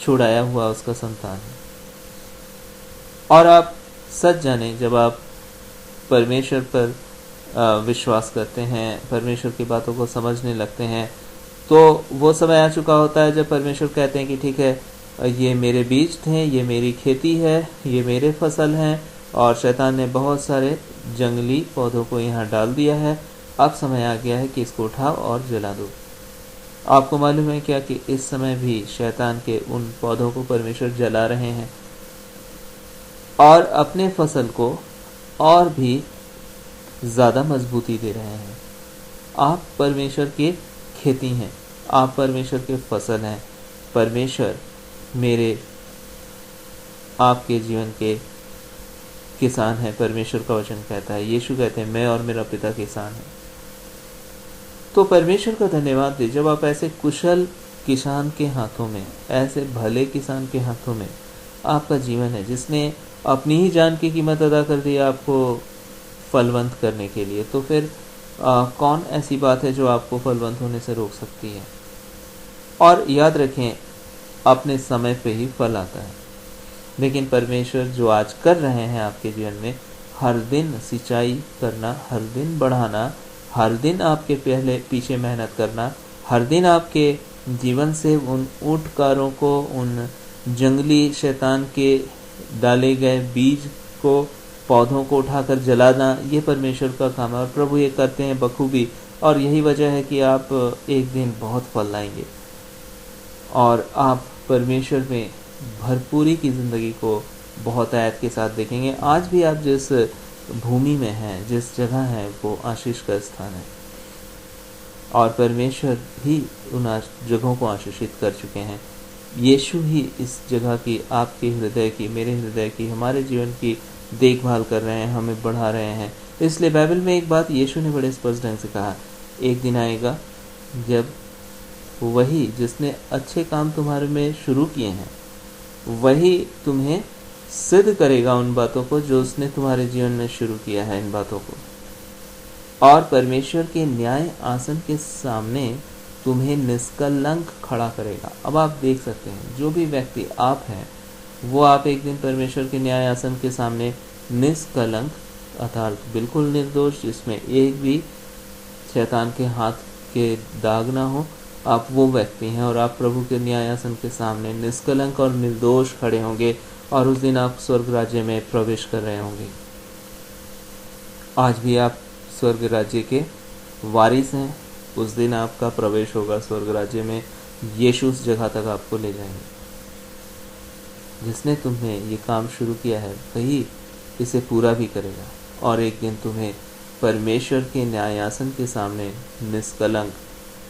छुड़ाया हुआ उसका संतान हूँ। और आप सच जाने, जब आप परमेश्वर पर विश्वास करते हैं, परमेश्वर की बातों को समझने लगते हैं, तो वो समय आ चुका होता है जब परमेश्वर कहते हैं कि ठीक है, ये मेरे बीज थे, ये मेरी खेती है, ये मेरे फसल हैं, और शैतान ने बहुत सारे जंगली पौधों को यहाँ डाल दिया है, अब समय आ गया है कि इसको उठाओ और जला दो। आपको मालूम है क्या कि इस समय भी शैतान के उन पौधों को परमेश्वर जला रहे हैं और अपने फसल को और भी ज़्यादा मजबूती दे रहे हैं। आप परमेश्वर के खेती हैं, आप परमेश्वर के फसल हैं, परमेश्वर मेरे आपके जीवन के किसान है। परमेश्वर का वचन कहता है, यीशु कहते हैं मैं और मेरा पिता किसान है। तो परमेश्वर का धन्यवाद दे, जब आप ऐसे कुशल किसान के हाथों में, ऐसे भले किसान के हाथों में आपका जीवन है, जिसने अपनी ही जान की कीमत अदा कर दी आपको फलवंत करने के लिए, तो फिर कौन ऐसी बात है जो आपको फलवंत होने से रोक सकती है? और याद रखें, अपने समय पे ही फल आता है, लेकिन परमेश्वर जो आज कर रहे हैं आपके जीवन में, हर दिन सिंचाई करना, हर दिन बढ़ाना, हर दिन आपके पहले पीछे मेहनत करना, हर दिन आपके जीवन से उन ऊंटकारों को, उन जंगली शैतान के डाले गए बीज को, पौधों को उठाकर जलाना, ये परमेश्वर का काम है और प्रभु ये करते हैं बखूबी। और यही वजह है कि आप एक दिन बहुत फल लाएंगे और आप परमेश्वर में भरपूरी की ज़िंदगी को बहुत आयत के साथ देखेंगे। आज भी आप जिस भूमि में हैं, जिस जगह है, वो आशीष का स्थान है और परमेश्वर भी उन जगहों को आशीषित कर चुके हैं। यीशु ही इस जगह की, आपके हृदय की, मेरे हृदय की, हमारे जीवन की देखभाल कर रहे हैं, हमें बढ़ा रहे हैं। इसलिए बाइबल में एक बात यीशु ने बड़े स्पष्ट ढंग से कहा, एक दिन आएगा जब वही जिसने अच्छे काम तुम्हारे में शुरू किए हैं, वही तुम्हें सिद्ध करेगा उन बातों को जो उसने तुम्हारे जीवन में शुरू किया है, इन बातों को। और परमेश्वर के न्याय आसन के सामने तुम्हें निष्कलंक खड़ा करेगा। अब आप देख सकते हैं, जो भी व्यक्ति आप हैं वो आप एक दिन परमेश्वर के न्याय आसन के सामने निष्कलंक अर्थात बिल्कुल निर्दोष, जिसमें एक भी शैतान के हाथ के दाग ना हो, आप वो व्यक्ति हैं और आप प्रभु के न्याय आसन के सामने निष्कलंक और निर्दोष खड़े होंगे और उस दिन आप स्वर्ग राज्य में प्रवेश कर रहे होंगे। आज भी आप स्वर्ग राज्य के वारिस हैं। उस दिन आपका प्रवेश होगा स्वर्ग राज्य में। यीशु उस जगह तक आपको ले जाएंगे। जिसने तुम्हें ये काम शुरू किया है वही इसे पूरा भी करेगा और एक दिन तुम्हें परमेश्वर के न्यायासन के सामने निष्कलंक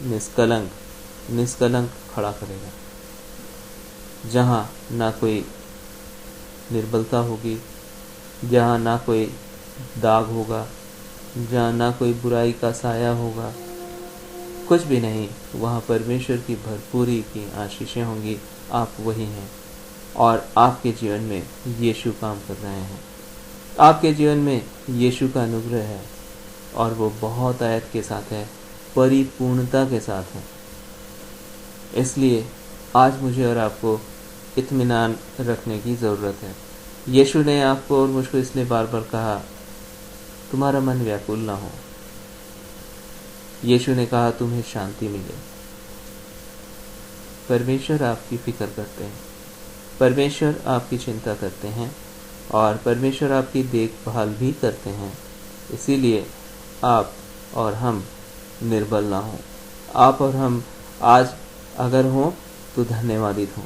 निष्कलंक निष्कलंक खड़ा करेगा, जहाँ ना कोई निर्बलता होगी, जहाँ ना कोई दाग होगा, जहाँ ना कोई बुराई का साया होगा, कुछ भी नहीं। वहाँ परमेश्वर की भरपूरी की आशीषें होंगी। आप वही हैं और आपके जीवन में यीशु काम कर रहे हैं। आपके जीवन में यीशु का अनुग्रह है और वो बहुत आयत के साथ है, परिपूर्णता के साथ है। इसलिए आज मुझे और आपको इत्मीनान रखने की ज़रूरत है। यीशु ने आपको और मुझको इसलिए बार बार कहा, तुम्हारा मन व्याकुल ना हो। यीशु ने कहा, तुम्हें शांति मिले। परमेश्वर आपकी फिक्र करते हैं, परमेश्वर आपकी चिंता करते हैं और परमेश्वर आपकी देखभाल भी करते हैं। इसीलिए आप और हम निर्बल ना हो। आप और हम आज अगर हों तो धन्यवादित हों,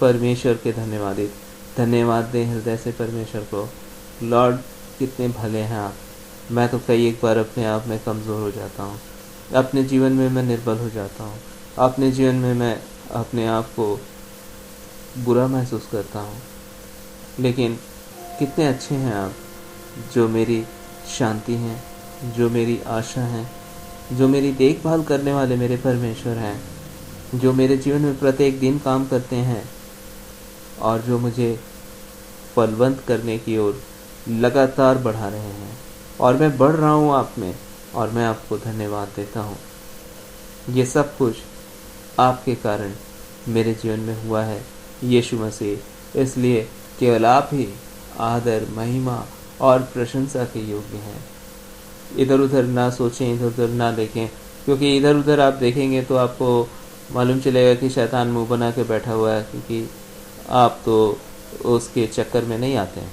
परमेश्वर के धन्यवाद दें हृदय से परमेश्वर को। लॉर्ड, कितने भले हैं आप। मैं तो कई एक बार अपने आप में कमज़ोर हो जाता हूँ, अपने जीवन में मैं निर्बल हो जाता हूँ, अपने जीवन में मैं अपने आप को बुरा महसूस करता हूँ, लेकिन कितने अच्छे हैं आप, जो मेरी शांति हैं, जो मेरी आशा हैं, जो मेरी देखभाल करने वाले मेरे परमेश्वर हैं, जो मेरे जीवन में प्रत्येक दिन काम करते हैं और जो मुझे फलवंत करने की ओर लगातार बढ़ा रहे हैं। और मैं बढ़ रहा हूँ आप में और मैं आपको धन्यवाद देता हूँ। ये सब कुछ आपके कारण मेरे जीवन में हुआ है, यीशु मसीह। इसलिए केवल आप ही आदर, महिमा और प्रशंसा के योग्य हैं। इधर उधर ना सोचें, इधर उधर ना देखें, क्योंकि इधर उधर आप देखेंगे तो आपको मालूम चलेगा कि शैतान मुंह बना के बैठा हुआ है, क्योंकि आप तो उसके चक्कर में नहीं आते हैं।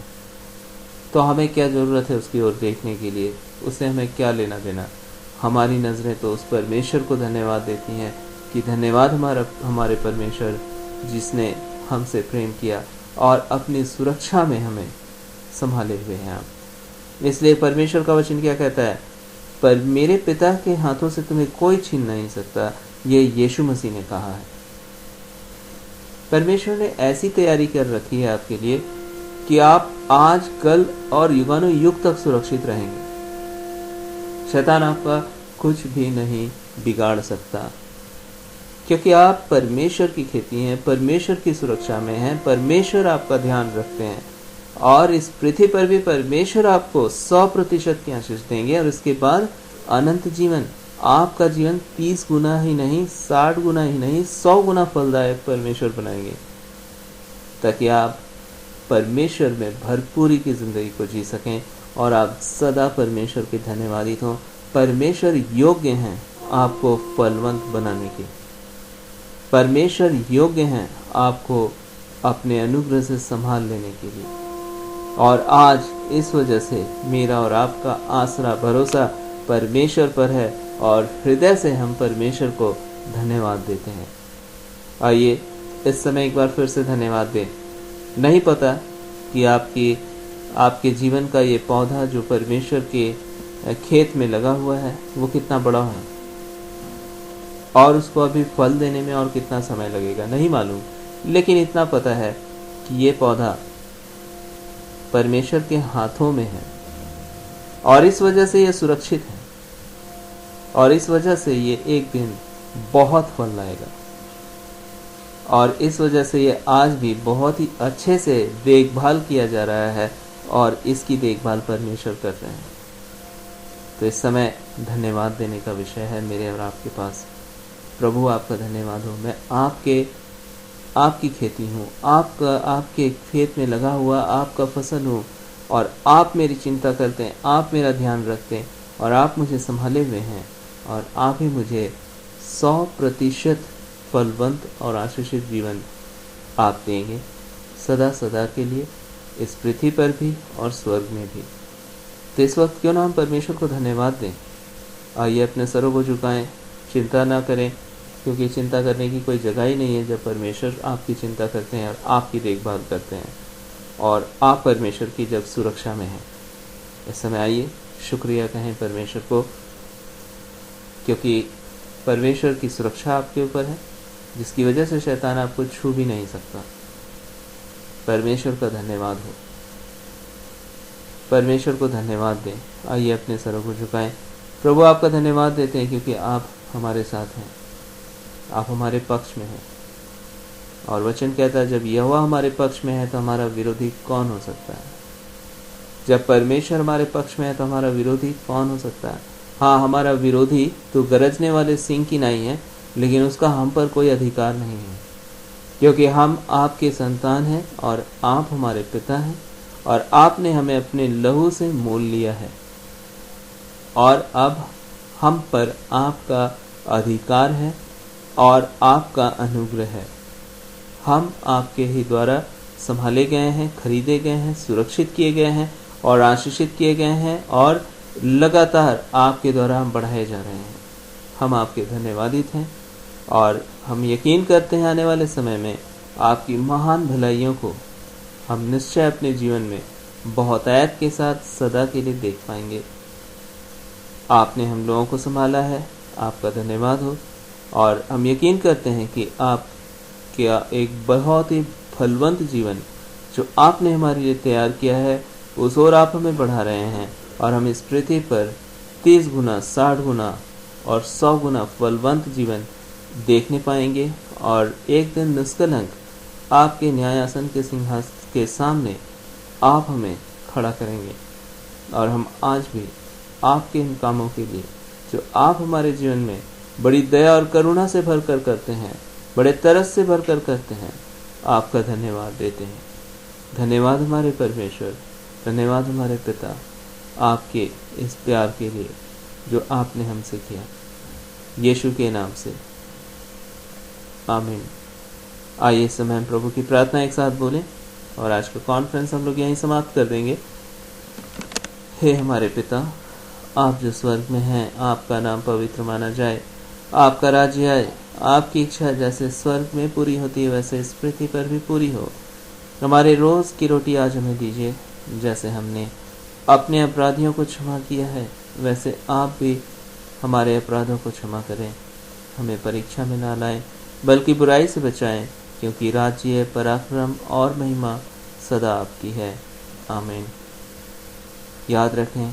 तो हमें क्या ज़रूरत है उसकी ओर देखने के लिए? उससे हमें क्या लेना देना? हमारी नज़रें तो उस परमेश्वर को धन्यवाद देती हैं कि धन्यवाद हमारे परमेश्वर जिसने हमसे प्रेम किया और अपनी सुरक्षा में हमें संभाले हुए हैं आप। इसलिए परमेश्वर का वचन क्या कहता है? पर मेरे पिता के हाथों से तुम्हें कोई छीन नहीं सकता, ये यीशु मसीह ने कहा है। परमेश्वर ने ऐसी तैयारी कर रखी है आपके लिए कि आप आज, कल और युगानुयुग तक सुरक्षित रहेंगे। शैतान आपका कुछ भी नहीं बिगाड़ सकता, क्योंकि आप परमेश्वर की खेती हैं, परमेश्वर की सुरक्षा में हैं, परमेश्वर आपका ध्यान रखते हैं और इस पृथ्वी पर भी परमेश्वर आपको 100% की आशीष देंगे और इसके बाद अनंत जीवन। आपका जीवन 30 गुना ही नहीं, 60 गुना ही नहीं, 100 गुना फलदायक परमेश्वर बनाएंगे, ताकि आप परमेश्वर में भरपूरी की जिंदगी को जी सकें और आप सदा परमेश्वर के धन्यवादित हों। परमेश्वर योग्य हैं आपको फलवंत बनाने के, परमेश्वर योग्य हैं आपको अपने अनुग्रह से संभाल लेने के लिए। और आज इस वजह से मेरा और आपका आसरा, भरोसा परमेश्वर पर है और हृदय से हम परमेश्वर को धन्यवाद देते हैं। आइए इस समय एक बार फिर से धन्यवाद दें। नहीं पता कि आपके जीवन का ये पौधा जो परमेश्वर के खेत में लगा हुआ है वो कितना बड़ा है और उसको अभी फल देने में और कितना समय लगेगा, नहीं मालूम। लेकिन इतना पता है कि ये पौधा परमेश्वर के हाथों में है और इस वजह से ये सुरक्षित है और इस वजह से ये एक दिन बहुत फल लाएगा। और इस वजह से ये आज भी बहुत ही अच्छे से देखभाल किया जा रहा है और इसकी देखभाल परमेश्वर कर रहे हैं। तो इस समय धन्यवाद देने का विषय है मेरे और आपके पास। प्रभु आपका धन्यवाद हो। मैं आपकी खेती हूँ, आपके खेत में लगा हुआ आपका फसल हूँ, और आप मेरी चिंता करते हैं, आप मेरा ध्यान रखते हैं, और आप मुझे संभाले हुए हैं, और आप ही मुझे 100% फलवंत और आशीषित जीवन आप देंगे सदा सदा के लिए, इस पृथ्वी पर भी और स्वर्ग में भी। तो इस वक्त क्यों ना हम परमेश्वर को धन्यवाद दें। आइए अपने सरों को झुकाएं, चिंता ना करें, क्योंकि चिंता करने की कोई जगह ही नहीं है जब परमेश्वर आपकी चिंता करते हैं और आपकी देखभाल करते हैं, और आप परमेश्वर की जब सुरक्षा में हैं। इस समय आइए शुक्रिया कहें परमेश्वर को, क्योंकि परमेश्वर की सुरक्षा आपके ऊपर है, जिसकी वजह से शैतान आपको छू भी नहीं सकता। परमेश्वर का धन्यवाद हो, परमेश्वर को धन्यवाद दें। आइए अपने सरों को झुकाएं। प्रभु आपका धन्यवाद देते हैं क्योंकि आप हमारे साथ हैं, आप हमारे पक्ष में हैं। और वचन कहता है जब यहोवा हमारे पक्ष में है तो हमारा विरोधी कौन हो सकता है। जब परमेश्वर हमारे पक्ष में है तो हमारा विरोधी कौन हो सकता है। हाँ, हमारा विरोधी तो गरजने वाले सिंह की नहीं है, लेकिन उसका हम पर कोई अधिकार नहीं है, क्योंकि हम आपके संतान हैं और आप हमारे पिता हैं, और आपने हमें अपने लहू से मोल लिया है, और अब हम पर आपका अधिकार है और आपका अनुग्रह है। हम आपके ही द्वारा संभाले गए हैं, खरीदे गए हैं, सुरक्षित किए गए हैं और आशीषित किए गए हैं, और लगातार आपके द्वारा हम बढ़ाए जा रहे हैं। हम आपके धन्यवादित हैं और हम यकीन करते हैं आने वाले समय में आपकी महान भलाइयों को हम निश्चय अपने जीवन में बहुतायत के साथ सदा के लिए देख पाएंगे। आपने हम लोगों को संभाला है, आपका धन्यवाद हो। और हम यकीन करते हैं कि आप क्या एक बहुत ही फलवंत जीवन जो आपने हमारे लिए तैयार किया है, उस ओर आप हमें बढ़ा रहे हैं, और हम इस पृथ्वी पर 30 गुना, 60 गुना और 100 गुना फलवंत जीवन देखने पाएंगे, और एक दिन निष्कलंक आपके न्यायासन के सिंहासन के सामने आप हमें खड़ा करेंगे। और हम आज भी आपके इन कामों के लिए जो आप हमारे जीवन में बड़ी दया और करुणा से भरकर करते हैं, बड़े तरस से भरकर करते हैं, आपका धन्यवाद देते हैं। धन्यवाद हमारे परमेश्वर, धन्यवाद हमारे पिता, आपके इस प्यार के लिए जो आपने हमसे किया, यीशु के नाम से आमीन। आइए इस समय हम प्रभु की प्रार्थना एक साथ बोलें और आज का कॉन्फ्रेंस हम लोग यहीं समाप्त कर देंगे। हे हमारे पिता, आप जो स्वर्ग में हैं, आपका नाम पवित्र माना जाए, आपका राज्य आए, आपकी इच्छा जैसे स्वर्ग में पूरी होती है वैसे इस पृथ्वी पर भी पूरी हो। हमारे रोज की रोटी आज हमें दीजिए, जैसे हमने अपने अपराधियों को क्षमा किया है वैसे आप भी हमारे अपराधों को क्षमा करें। हमें परीक्षा में ना लाएं बल्कि बुराई से बचाएं, क्योंकि राज्य, पराक्रम और महिमा सदा आपकी है। आमीन। याद रखें,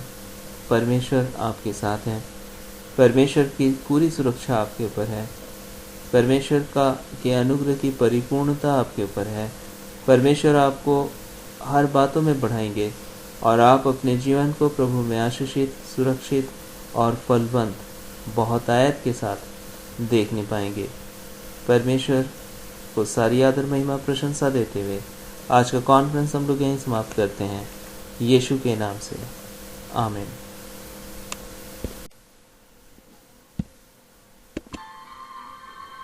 परमेश्वर आपके साथ हैं, परमेश्वर की पूरी सुरक्षा आपके ऊपर है, परमेश्वर के अनुग्रह की परिपूर्णता आपके ऊपर है। परमेश्वर आपको हर बातों में बढ़ाएंगे और आप अपने जीवन को प्रभु में आशीषित, सुरक्षित और फलवंत बहुतायत के साथ देखने पाएंगे। परमेश्वर को सारी आदर, महिमा, प्रशंसा देते हुए आज का कॉन्फ्रेंस हम लोग यहीं समाप्त करते हैं, यीशु के नाम से आमीन।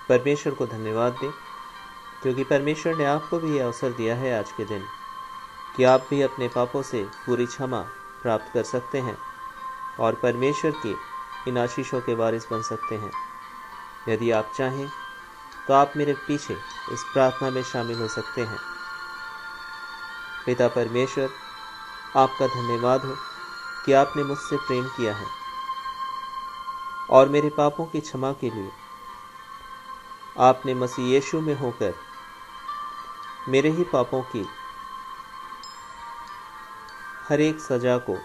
परमेश्वर को धन्यवाद दें, क्योंकि परमेश्वर ने आपको भी यह अवसर दिया है आज के दिन कि आप भी अपने पापों से पूरी क्षमा प्राप्त कर सकते हैं और परमेश्वर की इन आशीषों के वारिस बन सकते हैं। यदि आप चाहें तो आप मेरे पीछे इस प्रार्थना में शामिल हो सकते हैं। पिता परमेश्वर, आपका धन्यवाद हो कि आपने मुझसे प्रेम किया है और मेरे पापों की क्षमा के लिए आपने मसीह यीशु में होकर मेरे ही पापों की हर एक सजा को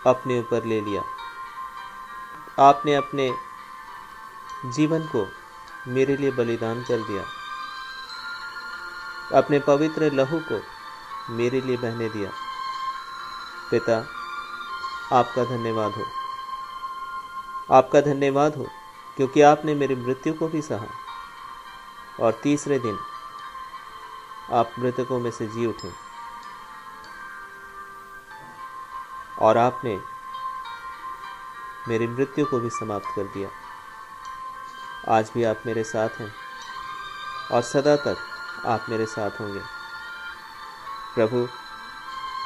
अपने ऊपर ले लिया। आपने अपने जीवन को मेरे लिए बलिदान कर दिया अपने पवित्र लहू को मेरे लिए बहने दिया। पिता, आपका धन्यवाद हो, आपका धन्यवाद हो, क्योंकि आपने मेरी मृत्यु को भी सहा और तीसरे दिन आप मृतकों में से जी उठे और आपने मेरी मृत्यु को भी समाप्त कर दिया। आज भी आप मेरे साथ हैं और सदा तक आप मेरे साथ होंगे। प्रभु,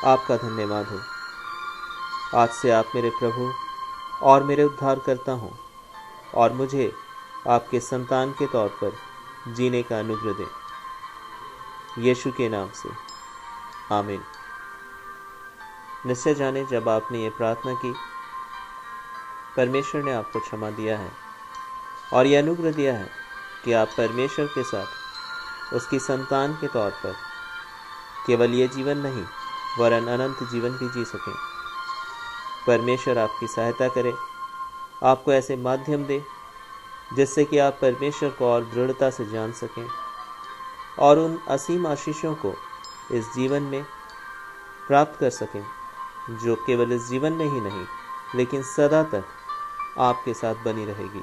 आपका धन्यवाद हो। आज से आप मेरे प्रभु और मेरे उद्धारकर्ता हों और मुझे आपके संतान के तौर पर जीने का अनुग्रह दें। यीशु के नाम से आमीन। निश्चय जाने, जब आपने ये प्रार्थना की, परमेश्वर ने आपको क्षमा दिया है और यह अनुग्रह दिया है कि आप परमेश्वर के साथ उसकी संतान के तौर पर केवल ये जीवन नहीं वरन अनंत जीवन भी जी सकें। परमेश्वर आपकी सहायता करे, आपको ऐसे माध्यम दे जिससे कि आप परमेश्वर को और दृढ़ता से जान सकें और उन असीम आशीषों को इस जीवन में प्राप्त कर सकें जो केवल इस जीवन में ही नहीं लेकिन सदा तक आपके साथ बनी रहेगी।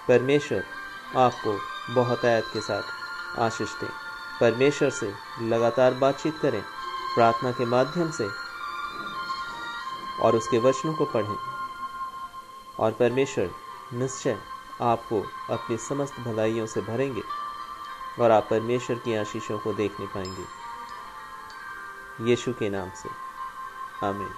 परमेश्वर आपको बहुत आयत के साथ आशीष दें। परमेश्वर से लगातार बातचीत करें प्रार्थना के माध्यम से और उसके वचनों को पढ़ें और परमेश्वर निश्चय आपको अपनी समस्त भलाइयों से भरेंगे और आप परमेश्वर की आशीषों को देखने पाएंगे। यीशु के नाम से आमीन।